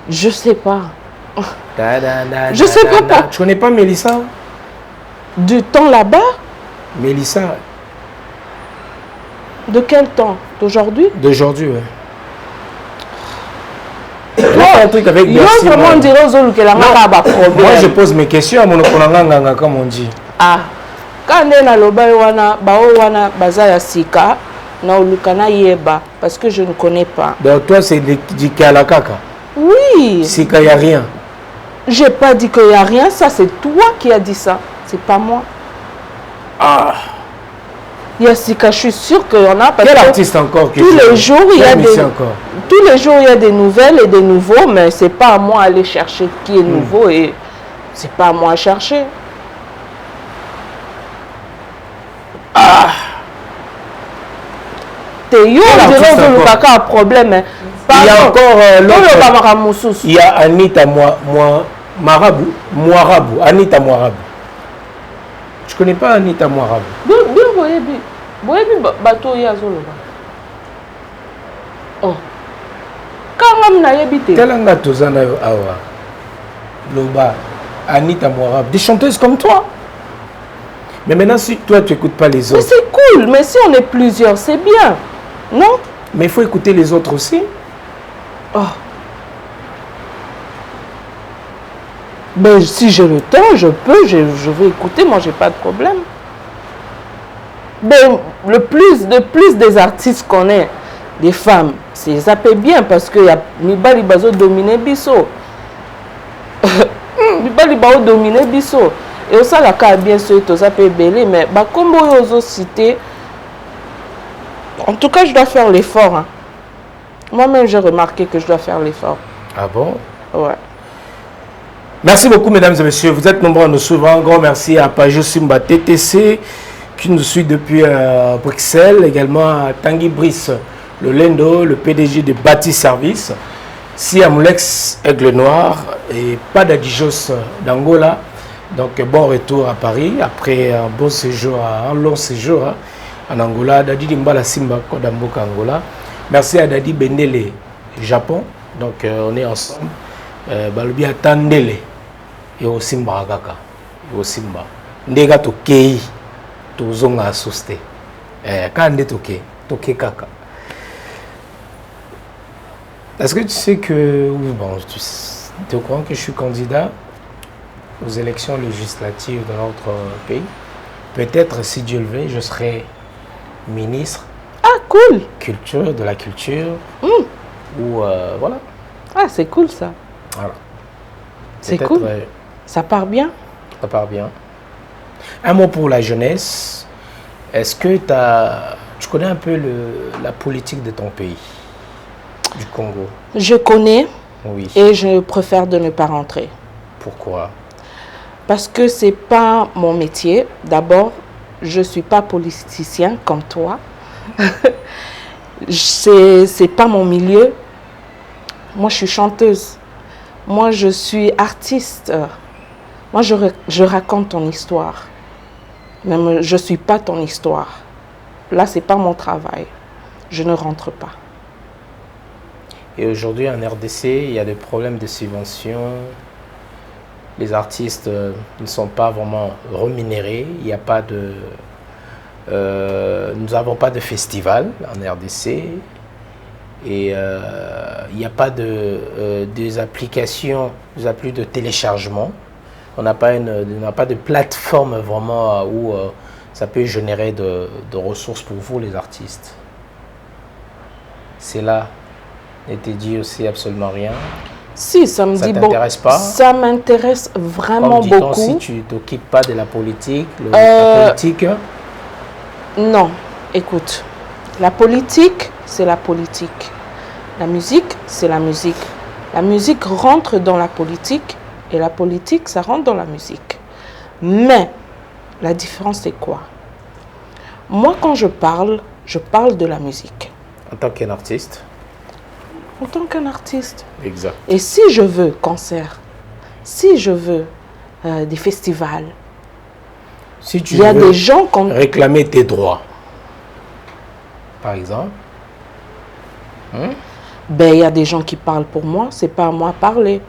Je sais pas. Je sais pas. Tu connais pas Mélissa? Du temps là-bas? Mélissa. De quel temps? D'aujourd'hui? D'aujourd'hui, oui. Un truc avec moi, je pose mes questions à mon opponent, comme on dit. Ah, quand on a le baïwana, bazaya sika, na olukana yeba, parce que je ne connais pas. Donc toi, c'est du Kalakaka? Oui. Sika, il n'y a rien. J'ai pas dit qu'il n'y a rien, ça c'est toi qui as dit ça, c'est pas moi. Ah. Il y a Sika, je suis sûr qu'il y en a. Quel artiste encore? Tous les jours, il y a des nouvelles et des nouveaux, mais c'est pas à moi aller chercher qui est nouveau et c'est pas à moi à chercher. Ah. T'es yo, un problème. Il y a encore l'autre. Il y a Anita Moirabou. Anita Moirabou. Tu connais pas Anita Moirabou? Bateau yazoloba. Oh. Quand na yebite. Telanga tozana yo awa. Loba Anita Moirabou. Des chanteuses comme toi. Mais maintenant si toi tu écoutes pas les autres. Mais c'est cool, mais si on est plusieurs, c'est bien. Non? Mais il faut écouter les autres aussi. Oh. Ben si j'ai le temps, je peux, je vais écouter, moi j'ai pas de problème. Ben, le plus des artistes qu'on est, des femmes, c'est ça paie bien parce que y a Mibali Bazo dominé Bisso. Mibali Bazo dominé Bisso. Et au sein la cas bien sûr, tout ça peut belé, mais bah comme vous avez cité, en tout cas je dois faire l'effort. Hein. Moi-même j'ai remarqué que je dois faire l'effort. Ah bon? Ouais. Merci beaucoup mesdames et messieurs, vous êtes nombreux à nous suivre. Un grand merci à Pajo Simba TTC qui nous suit depuis Bruxelles, également à Tanguy Brice, le Lendo, le PDG de Bâti Service, Si Amoulex Aigle Noir et pas d'Adijos d'Angola, Donc, bon retour à Paris après un bon séjour, un long séjour hein, en Angola. Dadi Dimbala Simba Kodamboka Angola. Merci à Dadi Bendele, Japon. Donc, on est ensemble. Balubia Tandele et au Simba Agaka. Au Simba. Ndega Tokei, Tozonga Asuste. Kande Tokei, Tokei Kaka. Est-ce que tu sais que. Bon, tu es au courant que je suis candidat aux élections législatives de notre pays? Peut-être, si Dieu le veut, je serai ministre. Ah, cool! Culture, de la culture. Ou voilà. Ah, c'est cool ça. Voilà. C'est cool. Ça part bien? Ça part bien. Un mot pour la jeunesse. Est-ce que tu connais un peu la politique de ton pays, du Congo? Je connais. Oui. Et je préfère de ne pas rentrer. Pourquoi? Parce que ce n'est pas mon métier. D'abord, je ne suis pas politicien comme toi. C'est pas mon milieu. Moi, je suis chanteuse. Moi, je suis artiste. Moi, je raconte ton histoire. Même, je ne suis pas ton histoire. Là, ce n'est pas mon travail. Je ne rentre pas. Et aujourd'hui, en RDC, il y a des problèmes de subventions. Les artistes ne sont pas vraiment rémunérés. Il n'y a pas de... nous n'avons pas de festival en RDC. Et il n'y a pas des applications, des applis de téléchargement. On n'a pas de plateforme vraiment où ça peut générer de ressources pour vous, les artistes. C'est là. Ne te dit aussi absolument rien. Si, ça me dit beaucoup. Pas? Ça m'intéresse vraiment beaucoup. Si tu ne t'occupes pas de la politique, la politique. Non, écoute, la politique, c'est la politique. La musique, c'est la musique. La musique rentre dans la politique et la politique, ça rentre dans la musique. Mais la différence, c'est quoi? Moi, quand je parle de la musique. En tant qu'un artiste? En tant qu'un artiste. Exact. Et si je veux concert, si je veux des festivals, si tu il y a des gens qui réclamer tes droits, par exemple. Ben, il y a des gens qui parlent pour moi, c'est pas à moi de parler.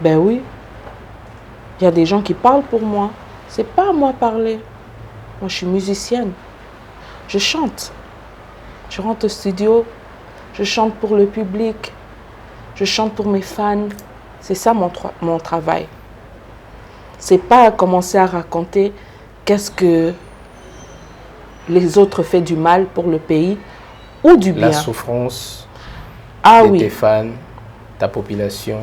Ben oui. Il y a des gens qui parlent pour moi, c'est pas à moi de parler. Moi, je suis musicienne. Je chante. Je rentre au studio, je chante pour le public, je chante pour mes fans. C'est ça mon travail. C'est pas commencer à raconter qu'est-ce que les autres font du mal pour le pays ou du bien. La souffrance de tes fans, ta population.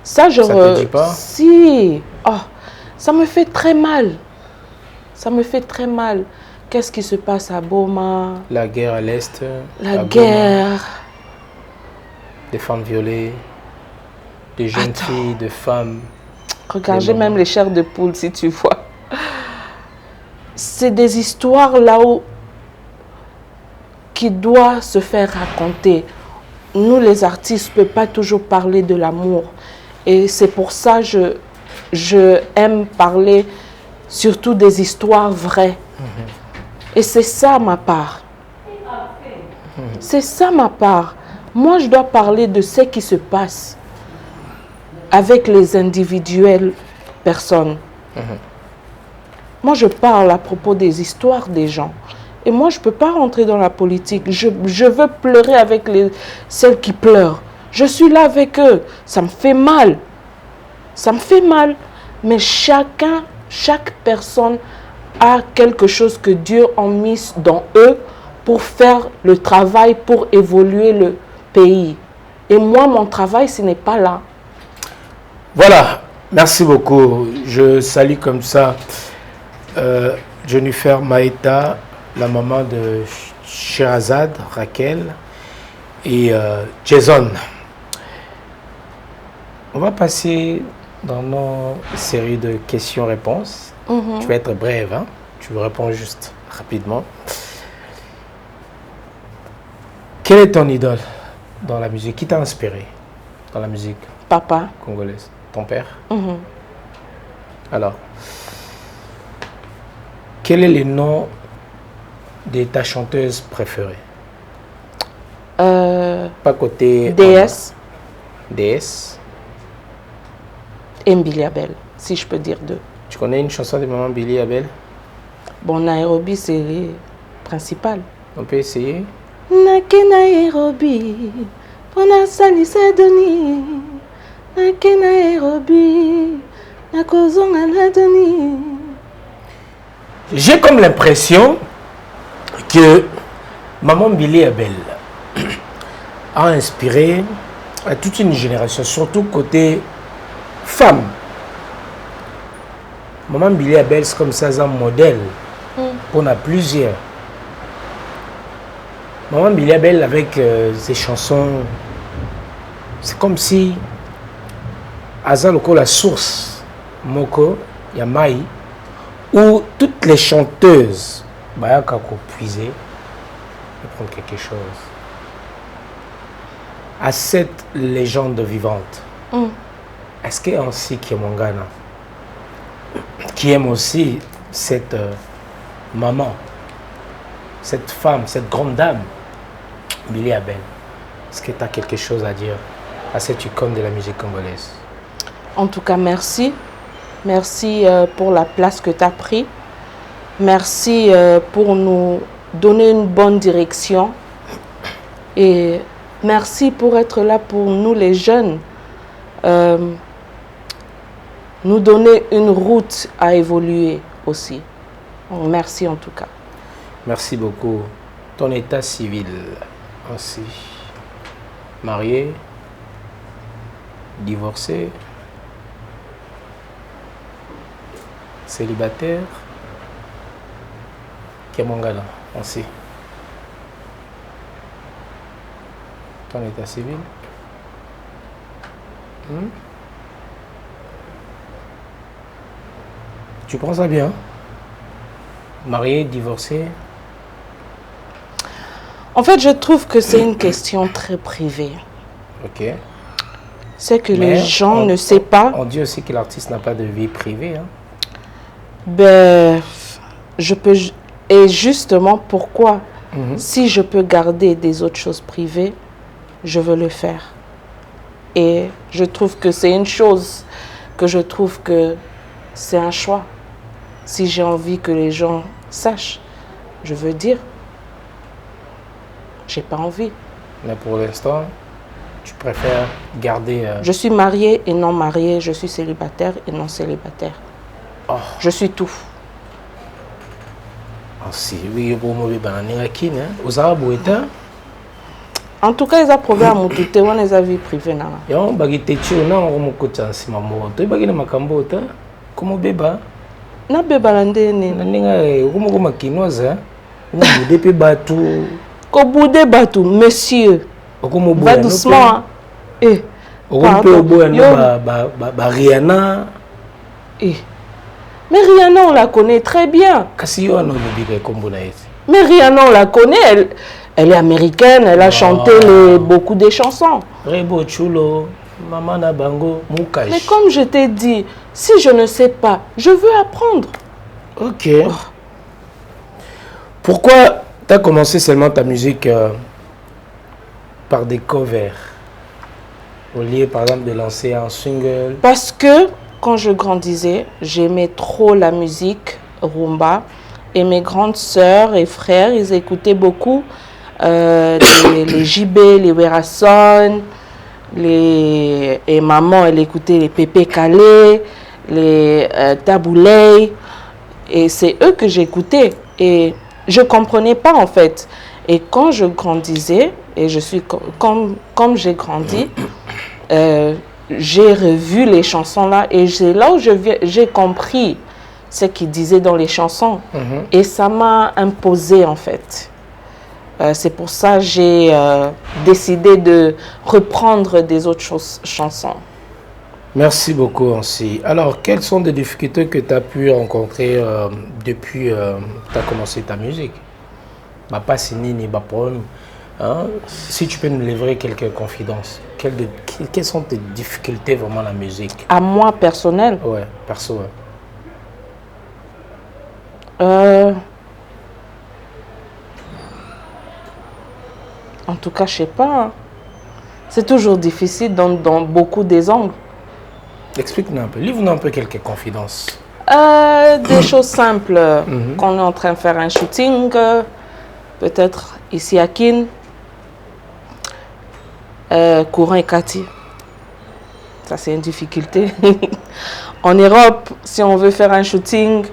Ça, je te dit pas? Si. Oh, ça me fait très mal. Ça me fait très mal. Qu'est-ce qui se passe à Boma? La guerre à l'Est. La guerre. Boma. Des femmes violées. Des jeunes filles, des femmes. Regardez même les chairs de poule, si tu vois. C'est des histoires là-haut qui doivent se faire raconter. Nous, les artistes, ne pouvons pas toujours parler de l'amour. Et c'est pour ça que je aime parler surtout des histoires vraies. Et c'est ça ma part. C'est ça ma part. Moi, je dois parler de ce qui se passe avec les individuelles personnes. Moi, je parle à propos des histoires des gens. Et moi, je ne peux pas rentrer dans la politique. Je veux pleurer avec celles qui pleurent. Je suis là avec eux. Ça me fait mal. Ça me fait mal. Mais chaque personne a quelque chose que Dieu a mis dans eux pour faire le travail, pour évoluer le pays. Et moi, mon travail, ce n'est pas là. Voilà, merci beaucoup. Je salue comme ça Jennifer Maïta, la maman de Sherazade, Raquel et Jason. On va passer dans nos séries de questions-réponses. Tu vas être brève, hein? Tu réponds juste rapidement. Quel est ton idole dans la musique? Qui t'a inspiré dans la musique Papa. Congolaise? ton père. Alors, quel est le nom de ta chanteuse préférée? Pas côté... DS. DS. Et Billy Abel, si je peux dire deux. Tu connais une chanson de maman Billy Abel? Bon, Nairobi, c'est les principales. On peut essayer? Nake Nairobi, pona salisa doni. Nake Nairobi, nakozonga na doni. J'ai comme l'impression que maman Billy Abel a inspiré à toute une génération, surtout côté femme. Maman Billy Abel, c'est comme ça un modèle pour plusieurs. Maman Billy Abel avec ses chansons, c'est comme si Azaloko la source Moko Yamai, où toutes les chanteuses Bayakako puiser et prendre quelque chose. À cette légende vivante, est-ce qu'il y a aussi qui est mon Ghana, qui aime aussi cette maman, cette femme, cette grande dame, Billy Abel? Est-ce que tu as quelque chose à dire à cette icône de la musique congolaise? En tout cas, merci. Merci pour la place que tu as prise. Merci pour nous donner une bonne direction. Et merci pour être là pour nous les jeunes. Nous donner une route à évoluer aussi. Donc, merci en tout cas. Merci beaucoup. Ton état civil ainsi? Marié? Divorcé? Célibataire? Kiamongala ainsi? Ton état civil? Tu prends ça bien? Marié, divorcé? En fait, je trouve que c'est une question très privée. Ok. C'est que les gens ne savent pas. On dit aussi que l'artiste n'a pas de vie privée. Hein? Ben, je peux. Et justement, pourquoi? Si je peux garder des autres choses privées, je veux le faire. Et je trouve que c'est une chose que je trouve que c'est un choix. Si j'ai envie que les gens sachent, je veux dire. J'ai pas envie. Mais pour l'instant, tu préfères garder... Je suis mariée et non mariée. Je suis célibataire et non célibataire. Oh. Je suis tout. En tout cas, ils ont prouvé à mon tout, on les a vu privés. Comment beba? Na beba landene. Ko boudé batou, monsieur. Va doucement. Eh. Rihanna. Eh. Mais Rihanna, on la connaît très bien. Mais Rihanna, on la connaît. Elle est américaine, elle a chanté beaucoup de chansons. Mais comme je t'ai dit, si je ne sais pas, je veux apprendre. Ok. Pourquoi tu as commencé seulement ta musique par des covers au lieu par exemple de lancer un single? Parce que quand je grandissais, j'aimais trop la musique rumba et mes grandes sœurs et frères, ils écoutaient beaucoup les JB, les Werason, et maman elle écoutait les Pépé Calais, les Taboulay, et c'est eux que j'écoutais et je comprenais pas en fait. Et quand je grandissais et je suis comme j'ai grandi, j'ai revu les chansons là et c'est là où j'ai compris ce qu'ils disaient dans les chansons et ça m'a imposé en fait. C'est pour ça que j'ai décidé de reprendre des autres chansons. Merci beaucoup, Ansi. Alors, quelles sont les difficultés que tu as pu rencontrer depuis que tu as commencé ta musique? Pas signé ni pas problème. Hein? Si tu peux nous livrer quelques confidences, quelles sont tes difficultés vraiment dans la musique? À moi, personnel? Ouais, perso. Ouais. En tout cas, je sais pas. Hein. C'est toujours difficile dans beaucoup des angles. Explique-nous un peu, livre-nous un peu quelques confidences. Des choses simples. Quand on est en train de faire un shooting, peut-être ici à Kin, courant et Cathy. Ça, c'est une difficulté. En Europe, si on veut faire un shooting,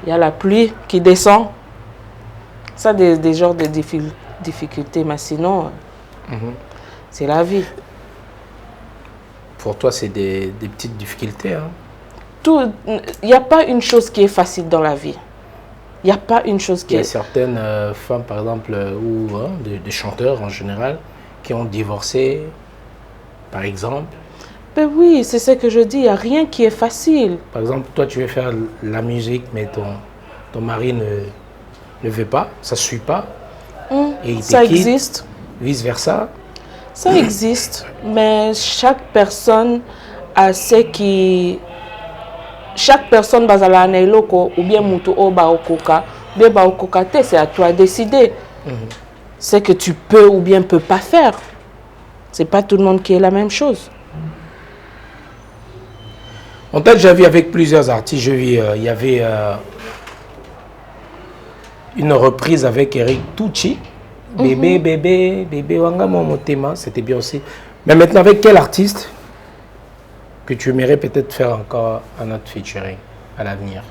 il y a la pluie qui descend. Ça, des genres de difficultés, mais sinon, c'est la vie. Pour toi, c'est des petites difficultés. Hein? Il n'y a pas une chose qui est facile dans la vie. Il n'y a pas une chose qui est... Il y a certaines femmes, par exemple, ou des chanteurs en général, qui ont divorcé, par exemple. Ben oui, c'est ce que je dis. Il n'y a rien qui est facile. Par exemple, toi, tu veux faire la musique, mais ton mari ne veut pas, ça ne suit pas. Et il ça existe. Vice-versa. Ça existe, mais chaque personne a ce qui... Chaque personne bazala na eloko ou bien mutu o ba okoka, bien ba okoka te, c'est à toi de décider. Ce que tu peux ou bien peux pas faire. C'est pas tout le monde qui est la même chose. En fait, j'ai vu avec plusieurs artistes, il y avait une reprise avec Eric Tucci. Bébé, bébé, bébé, wanga motema, c'était bien aussi. Mais maintenant, avec quel artiste que tu aimerais peut-être faire encore un autre featuring à l'avenir?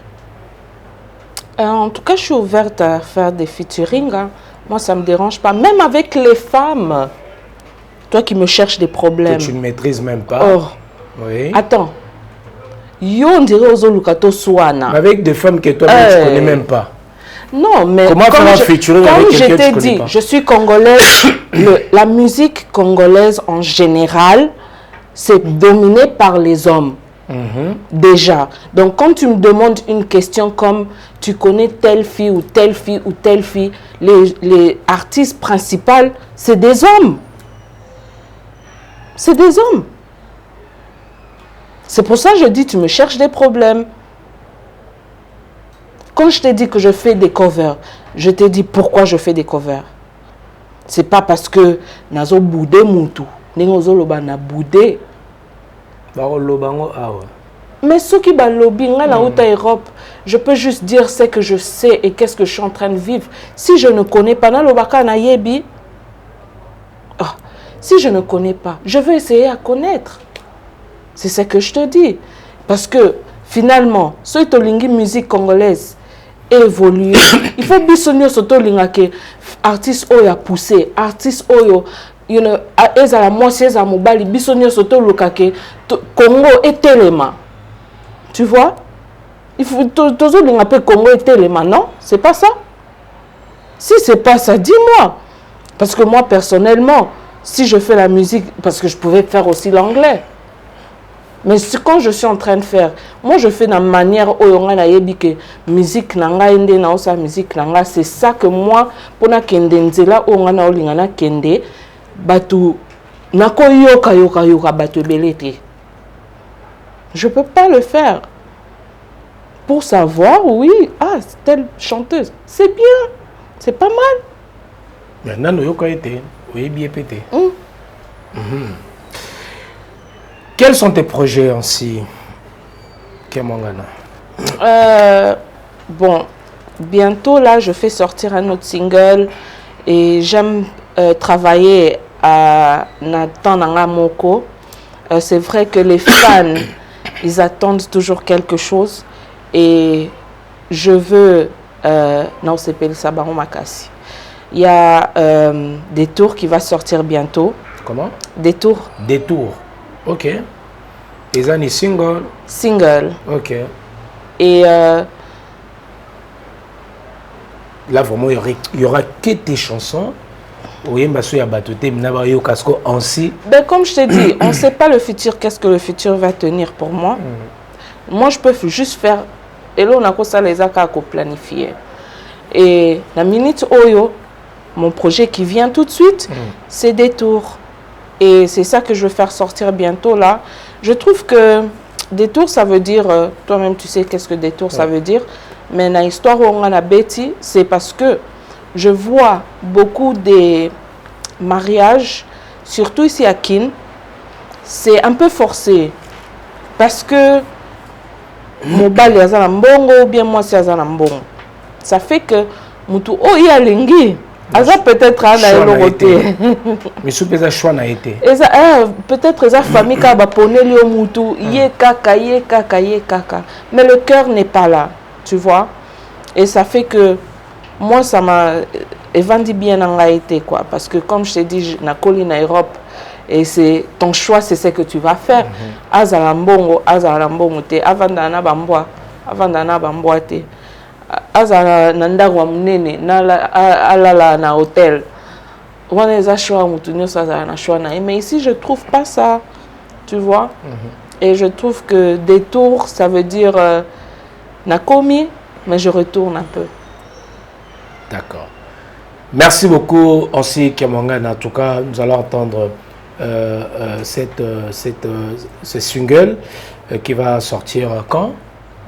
En tout cas, je suis ouverte à faire des featuring. Hein. Moi, ça ne me dérange pas. Même avec les femmes. Toi qui me cherches des problèmes. Que tu ne maîtrises même pas. Oh. Oui. Attends. Yo, on dirait aux Olukato Swana. Avec des femmes que toi, tu ne connais même pas. Non, mais comment faire un featuring avec quelqu'un que tu connais pas? Comme je t'ai dit, je suis congolaise. La musique congolaise en général, c'est dominé par les hommes. Déjà. Donc, quand tu me demandes une question comme tu connais telle fille ou telle fille ou telle fille, les artistes principaux, c'est des hommes. C'est des hommes. C'est pour ça que je dis, tu me cherches des problèmes. Quand je t'ai dit que je fais des covers, je t'ai dit pourquoi je fais des covers. C'est pas parce que nazo boudé moutou, nazo loba na boudé. Mais ceux qui ba lobby nga la haute Europe, je peux juste dire ce que je sais et qu'est-ce que je suis en train de vivre. Si je ne connais pas na lobaka na yebi, si je ne connais pas, je veux essayer à connaître. C'est ce que je te dis. Parce que finalement, ce tolingi musique congolaise évolue. Il faut bisonner ce tolinga que artiste oyo a poussé, artiste oyo, you know, ezala moitié za mobali bisonner ce toluka que Congo est tellement. Tu vois? Il faut toujours linga pe Congo est tellement, non? C'est pas ça? Si c'est pas ça, dis-moi. Parce que moi personnellement, si je fais la musique, parce que je pouvais faire aussi l'anglais. Mais quand je suis en train de faire, moi je fais de la manière où on a dit que musique nanga ende na osa musique nanga, c'est ça que moi pour na kende nzela où on a olingana kende batu nako yoka batu belete. Je peux pas le faire. Pour savoir, oui, telle chanteuse, c'est bien, c'est pas mal. Maintenant nous yoka été, oui bien pété. Quels sont tes projets ainsi, Kemangana? Bon, bientôt là, je fais sortir un autre single et j'aime travailler à Nathan Nangamoko. C'est vrai que les fans, ils attendent toujours quelque chose et je veux... non, c'est Sabaron Makassi. Il y a Détour qui va sortir bientôt. Comment? Détour. Détour. Ok. Et ça, c'est single? Single. Ok. Et là, vraiment, il y aura que tes chansons. Oui, mais il y a ben, comme je t'ai dit, on ne sait pas le futur, qu'est-ce que le futur va tenir pour moi. Moi, je peux juste faire. Et là, on a ça les accords planifiés. Et la minute Oyo, mon projet qui vient tout de suite, c'est Détour. Et c'est ça que je veux faire sortir bientôt là. Je trouve que Détour, ça veut dire, toi-même tu sais qu'est-ce que Détour ça veut dire, mais dans l'histoire où on a Betty, c'est parce que je vois beaucoup des mariages, surtout ici à Kin, c'est un peu forcé. Parce que mon bal est à mbongo ou bien moi c'est à mbongo. Ça fait que mutu oh il y a lingi. Aza peut-être à la loroté. Mais sous les choix n'a été. Peut-être les famille qui a poney le mutu yé kaka. Mais le cœur n'est pas là, tu vois. Et ça fait que moi ça m'a vendu bien en été quoi. Parce que comme je t'ai dit, na colline en Europe. Et c'est ton choix, c'est ce que tu vas faire. Azalambongo te, avant d'ana bamboa te, azala nandagwa mnene, alala na hôtel. On les a choix, mais ici je trouve pas ça, tu vois. Et je trouve que détour, ça veut dire n'a commis, mais je retourne un peu. D'accord. Merci beaucoup, Ansi Kiamangan. En tout cas, nous allons entendre ce single qui va sortir quand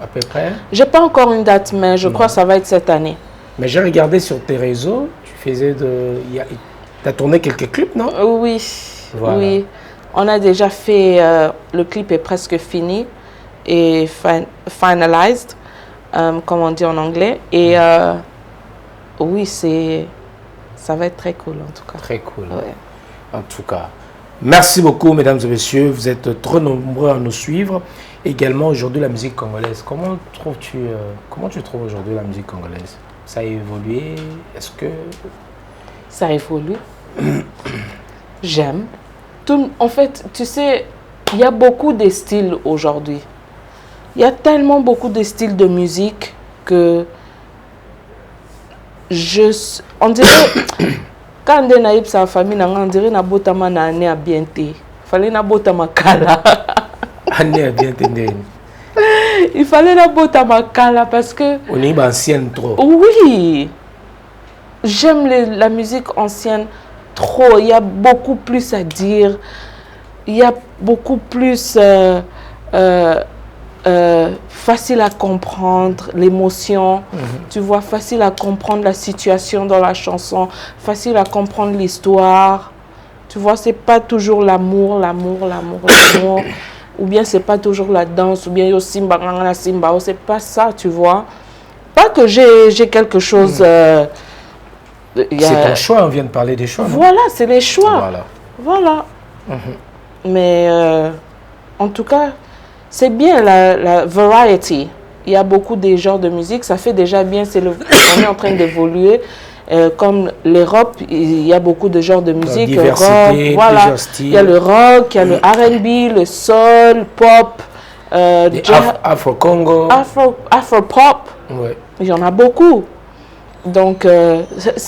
à peu près? J'ai pas encore une date, mais je crois que ça va être cette année. Mais j'ai regardé sur tes réseaux, tu faisais tu as tourné quelques clips, non? Oui, voilà. Oui. On a déjà fait, le clip est presque fini et finalized, comme on dit en anglais. Et oui, ça va être très cool en tout cas. Très cool. Ouais. En tout cas. Merci beaucoup, mesdames et messieurs. Vous êtes trop nombreux à nous suivre. Également, aujourd'hui, la musique congolaise. Comment tu trouves aujourd'hui la musique congolaise? Ça a évolué? Est-ce que... Ça évolue. J'aime. En fait, tu sais, il y a beaucoup de styles aujourd'hui. Il y a tellement beaucoup de styles de musique que... On dirait... Quand on a sa famille, on dirait que botama na année à bienté. Fallait na botama kala. Année à bienté. Il fallait na botama kala parce que. On est ancienne trop. Oui. J'aime la musique ancienne trop. Il y a beaucoup plus à dire. Il y a beaucoup plus facile à comprendre l'émotion, tu vois, facile à comprendre la situation dans la chanson, facile à comprendre l'histoire, tu vois, c'est pas toujours l'amour, ou bien c'est pas toujours la danse, ou bien yo simba, c'est pas ça, tu vois. Pas que j'ai quelque chose... c'est ton choix, on vient de parler des choix. Voilà, c'est les choix. Voilà. Mais en tout cas, c'est bien la variety. Il y a beaucoup de genres de musique. Ça fait déjà bien. On est en train d'évoluer. Comme l'Europe, il y a beaucoup de genres de musique. Diversité, rock, voilà. Il y a le rock, il y a le R&B, le soul, pop. Afro-Congo. Afro-pop. Ouais. Il y en a beaucoup. Donc,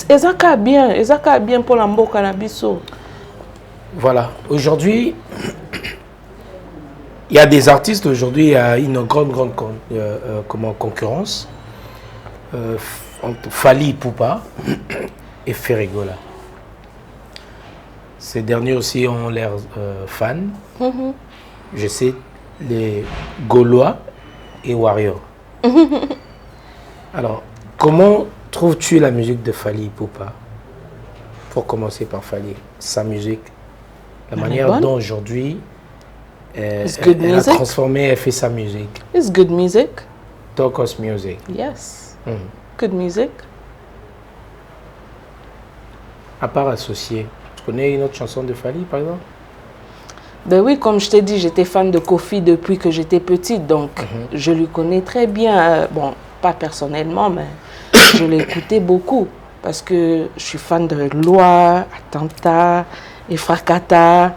Ezaka bien pour la mboka na biso. Voilà. Aujourd'hui... Il y a des artistes aujourd'hui, il y a une grande concurrence entre Fally Ipupa et Ferregola. Ces derniers aussi ont l'air fans. Je sais, les Gaulois et Warriors. Alors, comment trouves-tu la musique de Fally Ipupa? Pour commencer par Fally, sa musique, la manière dont aujourd'hui... elle a transformé, elle fait sa musique. It's good music. Talk us music. Yes. Good music. À part Associé, tu connais une autre chanson de Fally, par exemple? Ben oui, comme je t'ai dit, j'étais fan de Kofi depuis que j'étais petite, donc je lui connais très bien. Bon, pas personnellement, mais je l'écoutais beaucoup parce que je suis fan de Loi, Attentat, Efrakata.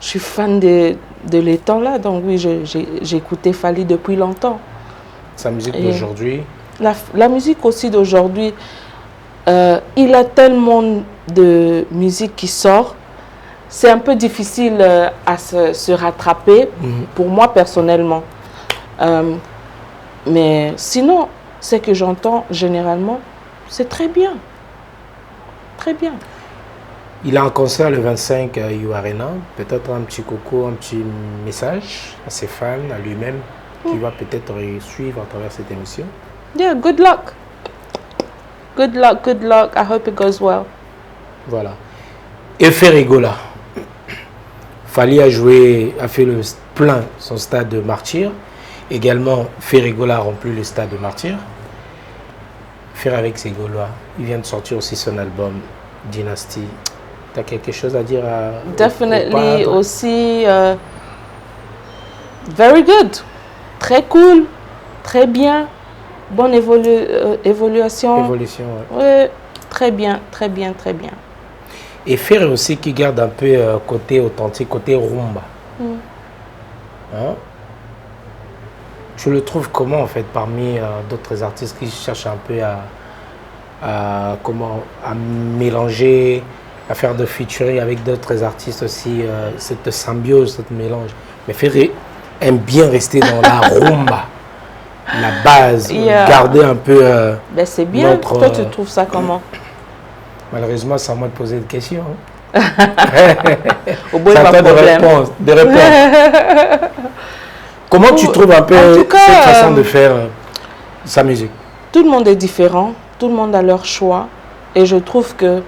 Je suis fan de l'étang là, donc oui, j'ai écouté Fally depuis longtemps. Sa musique d'aujourd'hui? La musique aussi d'aujourd'hui, il a tellement de musique qui sort, c'est un peu difficile à se rattraper, pour moi personnellement. Mais sinon, ce que j'entends généralement, c'est très bien. très bien. Il a un concert le 25 à U Arena. Peut-être un petit coucou, un petit message à ses fans, à lui-même, qui va peut-être suivre à travers cette émission. Yeah, good luck. Good luck, good luck. I hope it goes well. Voilà. Et Ferrigola. Fali a fait le plein son stade de Martyr. Également, Ferrigola a rempli le stade de Martyr. Faire avec ses Gaulois. Il vient de sortir aussi son album Dynasty. Tu as quelque chose à dire à Definitely aussi very good. Très cool. Très bien. Bonne évolution. Évolution, ouais. Ouais, très bien, très bien, très bien. Et Ferry aussi qui garde un peu côté authentique, côté rumba. Hein? Tu le trouves comment en fait parmi d'autres artistes qui cherchent un peu à mélanger, à faire de featuring avec d'autres artistes aussi, cette symbiose, cette mélange. Mais Ferry aime bien rester dans la rumba, la base, garder un peu ben c'est bien, toi tu trouves ça comment? Malheureusement, c'est à moi de poser des questions. Au bout de répondre. Comment tu trouves un peu cette façon de faire sa musique? Tout le monde est différent, tout le monde a leur choix. Et je trouve que,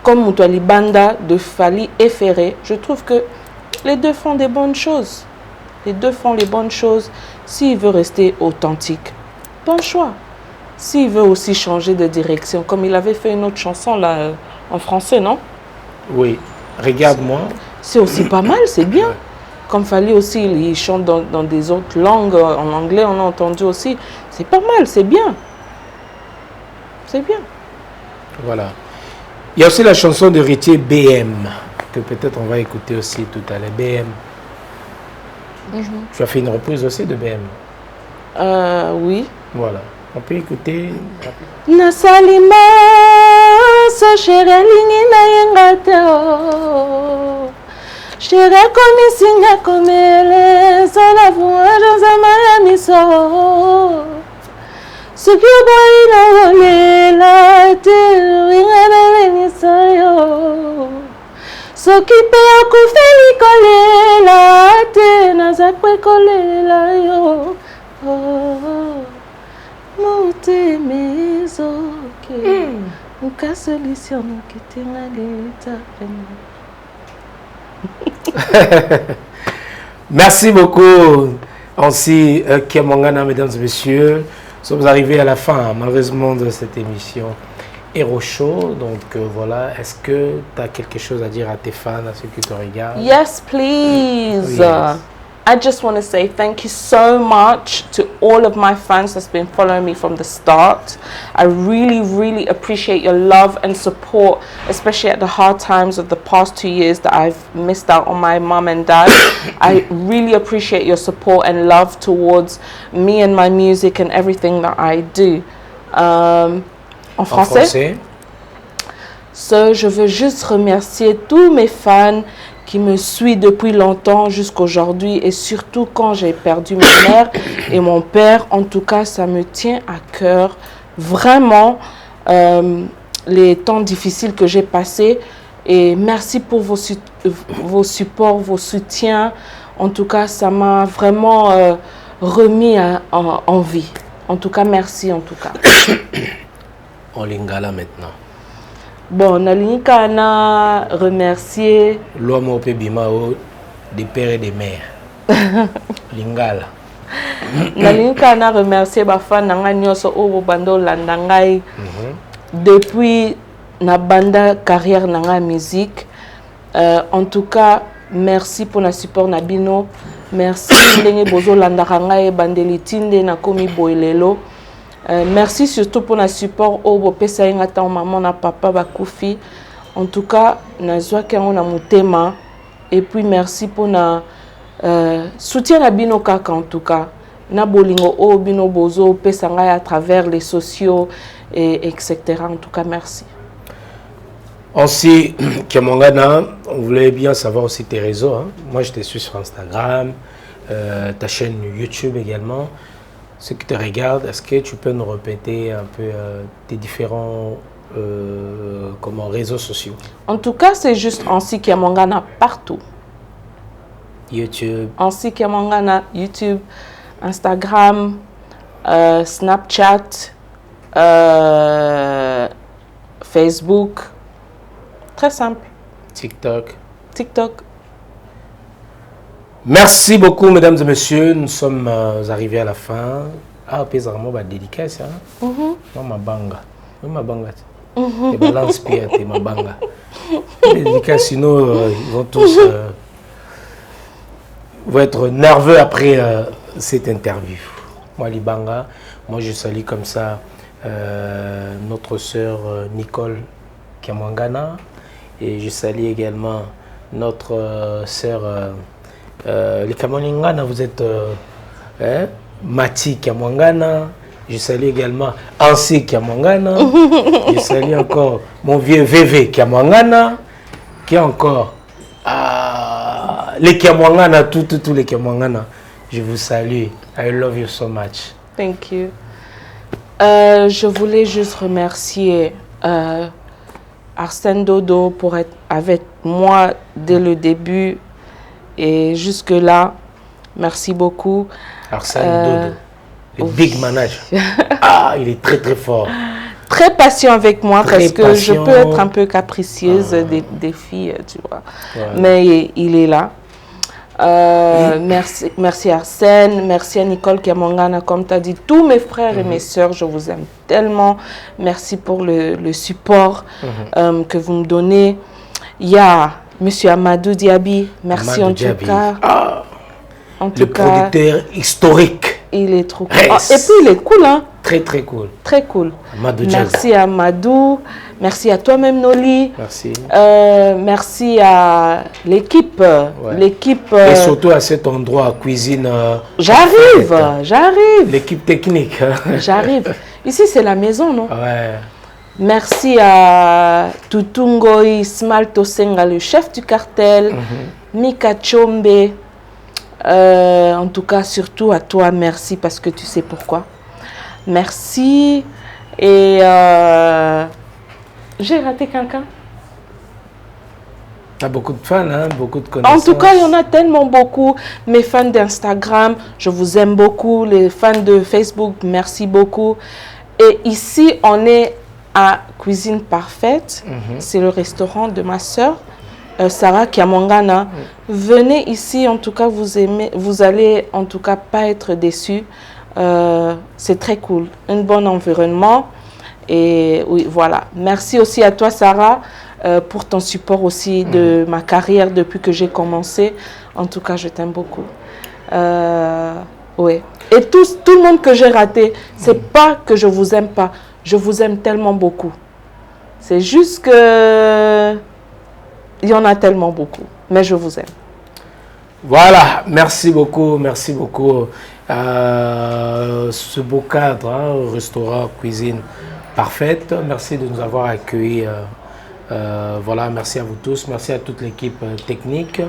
comme Moutouali Banda de Fali et Ferré, je trouve que les deux font des bonnes choses. Les deux font les bonnes choses. S'il veut rester authentique, bon choix. S'il veut aussi changer de direction, comme il avait fait une autre chanson là, en français, non? Oui, regarde-moi. C'est aussi pas mal, c'est bien. Ouais. Comme Fali aussi, il chante dans des autres langues, en anglais, on a entendu aussi. C'est pas mal, c'est bien. C'est bien. Voilà. Il y a aussi la chanson de Ritier BM, que peut-être on va écouter aussi tout à l'heure. BM. Tu as fait une reprise aussi de BM? Oui. Voilà. On peut écouter. Nasalima, sa chérie lingi na yengateo. Chérie comme singa comme elle, sola voix dans miso. Ce qui boit na olela te ringa na nisayo. Ce qui peut akufeli kolela te na zakwe kolela yo. Merci beaucoup, ainsi Kiamangana, mesdames et messieurs. Nous sommes arrivés à la fin, malheureusement, de cette émission Hero Show. Donc voilà, est-ce que tu as quelque chose à dire à tes fans, à ceux qui te regardent? Yes, please. Yes. I just want to say thank you so much to all of my fans that's been following me from the start. I really, really appreciate your love and support, especially at the hard times of the past 2 years that I've missed out on my mom and dad. I really appreciate your support and love towards me and my music and everything that I do. En français. Je veux juste remercier tous mes fans qui me suit depuis longtemps jusqu'aujourd'hui et surtout quand j'ai perdu ma mère et mon père. En tout cas, ça me tient à cœur vraiment les temps difficiles que j'ai passés et merci pour vos supports, vos soutiens. En tout cas, ça m'a vraiment remis en vie. En tout cas, merci en tout cas. En lingala maintenant. Bon, Nalinika na remercier l'homme au Bimao des pères et des mères. Lingala. Nalinika na remercier bafan nanga nyoso o bando landangai depuis na banda carrière nanga musique. En tout cas, merci pour le support nabino. Merci ndenge bozo landanga e bandelitinde na komi boilelo. Merci surtout pour le support au bopesa ingata maman na papa bakufi. En tout cas, na zwa kango na mutema et puis merci pour na soutien na bino kaka en tout cas. Na bolingo o bino bozo pesa ngai à travers les sociaux et etc. En tout cas, merci. Aussi, Kiamangana, on voulait bien savoir aussi tes réseaux. Hein. Moi, je te suis sur Instagram, ta chaîne YouTube également. Ceux qui te regardent, est-ce que tu peux nous répéter un peu tes différents comme réseaux sociaux? En tout cas, c'est juste Ansi Kiamongana partout. YouTube. Ansi Kiamongana, YouTube, Instagram, Snapchat, Facebook. Très simple. TikTok. Merci beaucoup, mesdames et messieurs. Nous sommes arrivés à la fin. Ah, pésalement, bah, dédicace, hein? Non, ma banga. Oui, ma banga. Et balance pied, ma banga. Dédicace, sinon, ils vont tous vont être nerveux après cette interview. Moi, les banga, moi, je salue comme ça notre sœur Nicole Kiamongana. Et je salue également notre sœur les Kiamongana, vous êtes Mati Kiamongana. Je salue également Ansi Kiamongana. Je salue encore mon vieux VV Kiamongana. Qui est encore les Kiamongana, tous les Kiamongana. Je vous salue. I love you so much. Thank you. Je voulais juste remercier Arsène Dodo pour être avec moi dès le début et jusque-là. Merci beaucoup. Arsène Dodo, le big manager. Ah, il est très très fort. Très patient avec moi très parce que patient. Je peux être un peu capricieuse des filles, tu vois. Ouais. Mais il est là. Merci Arsène, merci à Nicole Kiamongana, comme tu as dit, tous mes frères et mes sœurs, je vous aime tellement. Merci pour le support que vous me donnez. Il y a M. Amadou Diaby, merci en tout cas. Le producteur historique. Il est trop cool. Et puis il est cool, hein? Très très cool. Très cool. Amadou merci à Amadou. Merci à toi-même, Noli. Merci. Merci à l'équipe. L'équipe. Et surtout à cet endroit, cuisine. J'arrive. L'équipe technique. J'arrive. Ici, c'est la maison, non? Ouais. Merci à Tutungoi Smalto Senga, le chef du cartel. Mika Chombe. En tout cas, surtout à toi, merci parce que tu sais pourquoi. Merci. Et j'ai raté quelqu'un. Tu as beaucoup de fans, hein? Beaucoup de connaissances. En tout cas, il y en a tellement beaucoup. Mes fans d'Instagram, je vous aime beaucoup. Les fans de Facebook, merci beaucoup. Et ici, on est à Cuisine Parfaite. C'est le restaurant de ma soeur. Sarah Kiamongana, venez ici, en tout cas vous allez en tout cas pas être déçus. C'est très cool, un bon environnement et oui voilà. Merci aussi à toi Sarah pour ton support aussi de ma carrière depuis que j'ai commencé. En tout cas je t'aime beaucoup. Ouais. Et tout le monde que j'ai raté, c'est pas que je vous aime pas, je vous aime tellement beaucoup. C'est juste que il y en a tellement beaucoup, mais je vous aime. Voilà, merci beaucoup ce beau cadre, hein, restaurant, cuisine parfaite. Merci de nous avoir accueillis. Voilà, merci à vous tous, merci à toute l'équipe technique,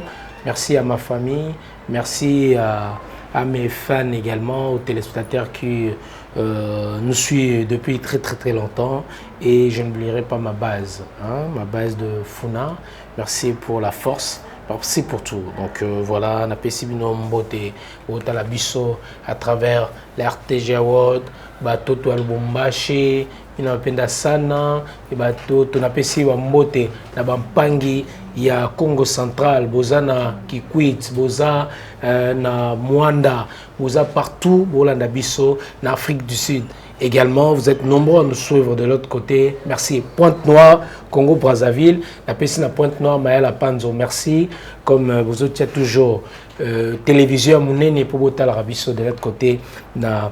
merci à ma famille, merci à mes fans également, aux téléspectateurs qui nous suivent depuis très longtemps. Et je n'oublierai pas ma base, hein, ma base de Funa. Merci pour la force, merci pour tout. Donc voilà, on a passé bino mbote au Talabiso à travers l'RTG Award, bateau to albumbashi, ina penda sana, et bateau to na passé mbote na bampangi ya Congo Central, bozana Kikwit, boza na Mwanda, boza partout, bolanda biso na Afrique du Sud. Également, vous êtes nombreux à nous suivre de l'autre côté. Merci. Pointe-Noire, Congo-Brazzaville. La piscine à Pointe-Noire, Maëla Panzo. Merci. Comme vous autres, il y a toujours télévision Mounene pour botter l'Arabiso de l'autre côté. Na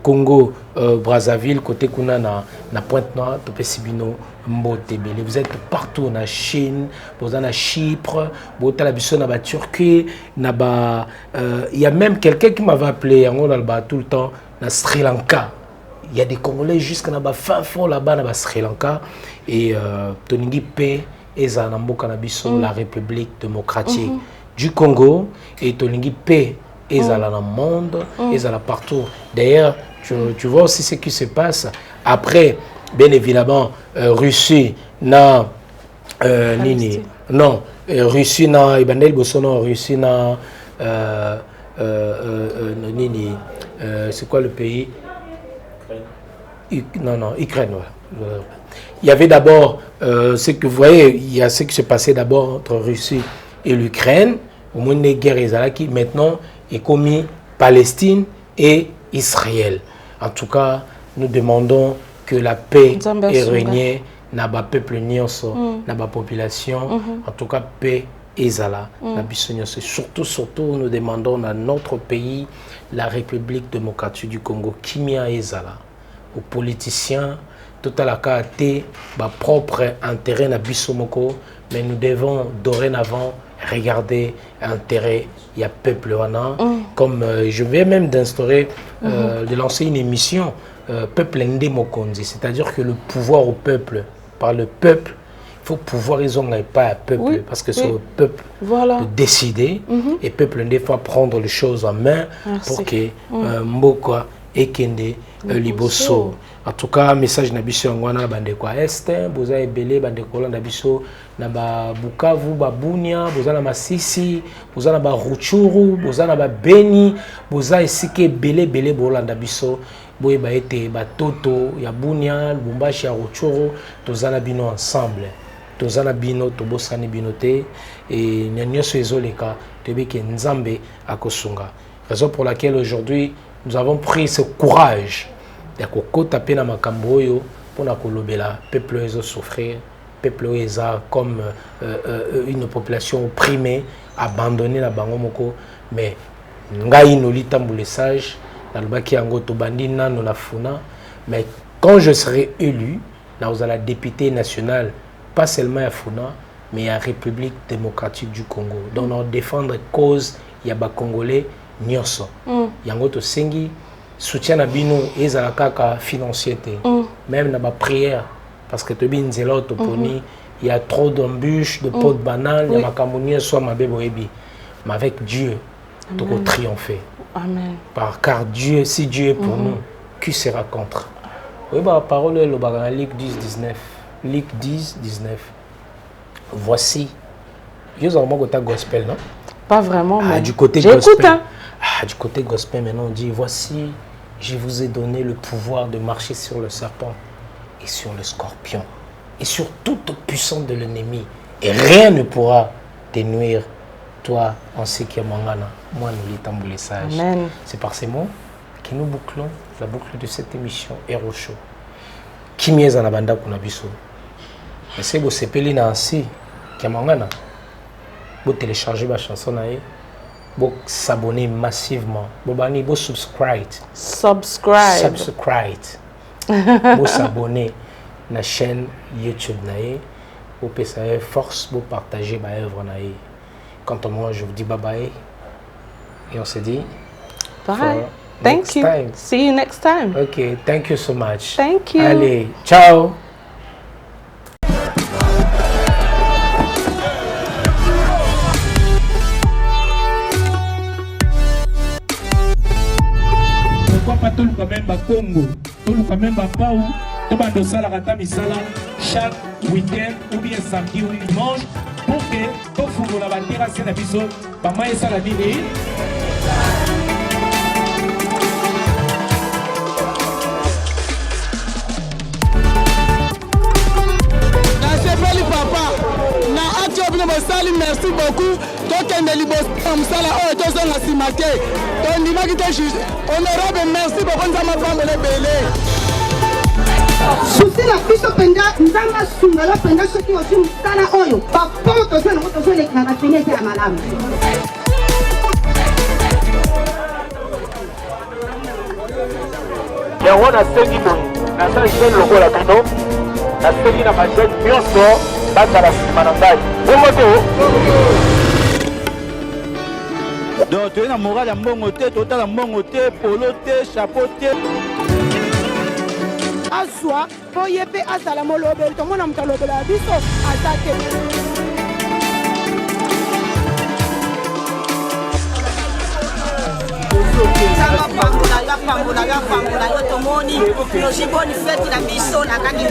Congo, Brazzaville, côté Kuna na Pointe-Noire, Topesibino, Mbotebele. Vous êtes partout, na Chine, vous êtes na Chypre, vous êtes na Turquie, il y a même quelqu'un qui m'avait appelé tout le temps. Na Sri Lanka, il y a des Congolais jusqu'à la fin fond là-bas na Sri Lanka et Toningi P et Zanamboka Nabiso, la République démocratique du Congo et Toningi P et Zala dans le monde et Zala partout. D'ailleurs, tu vois aussi ce qui se passe après bien évidemment Russie na nini non Russie na ibandel bosono Russie na nini c'est quoi le pays? Non, Ukraine. Ouais. Il y avait d'abord ce que vous voyez, il y a ce qui se passait d'abord entre Russie et l'Ukraine, au moins des guerres qui maintenant est commis Palestine et Israël. En tout cas, nous demandons que la paix est régnée, n'a pas peuple ni n'a pas population, en tout cas paix et zala. Surtout, nous demandons à notre pays, la République démocratique du Congo, Kimia et zala, aux politiciens, tout à la carte, ma propre intérêt na bisomoko, mais nous devons dorénavant regarder l'intérêt il y a peuple wana. Comme je vais même d'instaurer, de lancer une émission peuple ndé mokonzi, c'est-à-dire que le pouvoir au peuple, par le peuple, il faut pouvoir ils ont pas à peuple, parce que c'est au peuple de décider et peuple ndé faut prendre les choses en main pour que mboko ekende liboso. En tout cas, message na biso ngwana bande kwa est, boza ebele bande kolanda biso na ba Bukavu, ba Bunia, boza na Masisi, boza na ba Ruchuru, boza na ba Beni, boza esike bele bolanda biso. Boye ba ete ba Toto ya Bunia, Lubumbashi ya Ruchuru, tozana bino ensemble. Tozana bino tobosani binote et nyanyoso ezoleka tebeke nzambe akosunga. Raison pour laquelle aujourd'hui nous avons pris ce courage de taper dans ma camboyo pour la peuple qui souffrir, peuple qui comme une population opprimée, abandonnée na bangomoko, mais ngai noli tamboule sage, na lubaki yango to bandi nano na funa, mais quand je serai élu, na la députée nationale, pas seulement à Funa, mais à République démocratique du Congo, donc on défendre cause ya ba congolais nyonso. Yango to sengi soutien na bino ezala kaka financier même na ba prière parce que to bin zelo to poni il y a trop d'embûches de pots de banane ya makamoni soit ma beboebi mais avec Dieu to ko triompher. Amen. Car Dieu, si Dieu est pour nous, qui sera contre? Oui, bah parole le bagana Luc 10-19. Luc 10-19. Voici. Je vous ai dit gospel, non? Pas vraiment, mais du côté gospel. Hein? Du côté gospel, maintenant on dit, voici, je vous ai donné le pouvoir de marcher sur le serpent et sur le scorpion et sur toute puissance de l'ennemi. Et rien ne pourra te nuire, toi, en ce qui est mangana. Moi, nous les tamboulés sages. C'est par ces mots que nous bouclons la boucle de cette émission Hero Show. Qui m'y est en abanda kunabiso? Et c'est que c'est pelé nansi qui est mangana. Vous téléchargez ma chanson nae. Vous s'abonner massivement. Vous bani vous subscribe. Vous s'abonner à la chaîne YouTube nae. Vous pouvez force vous partager ma œuvre nae. Quant à moi, je vous dis bye bye. Et on se dit bye. Thank you. Time. See you next time. Okay, thank you so much. Thank you. Allez, ciao. Toluka même ba Congo, toluka même ba Pau, tobando sala kata misala chaque week-end ou bien samedi ou dimanche pour que to fumo la bandera c'est la biso ba mai sala nini. Nasepeli papa na acte obino bosali merci beaucoup. Tokende liboso msala oyo tozonga nsima te tondimaki te honorable merci beaucoup nzambe apambole ebele susi na biso mpenza nzambe asungala mpenza soki ozwi mosala oyo bapo tozwa nango tozolekaka na pene ete ya malamu yango nasengi boye nasala jene lokola bino nasengi na majene nyonso bazala nsima na ngai bongo te donc toye na morale ya mbongo te totala mbongo te polo te chapeau te azwa mpo ye mpe azala molobeli tomona moto alobela ya biso aza te It's yapambola yo tomoni logi boni feti na biso na kaki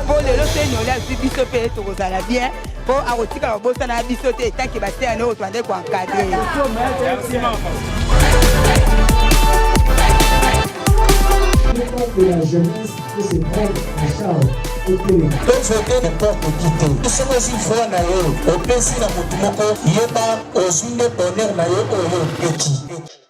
mpo lelo se nyoli azwi biso mpe tokozala bien mpo akotikala kobosana ya biso te etanke baseyane oyo twande koencadre. De la jeunesse que se prendre en charge et que les tovote n'importe qui te soki ozwi foi na yo opesi na motu moko yeba ozwi nde bonheur na yo oyo eki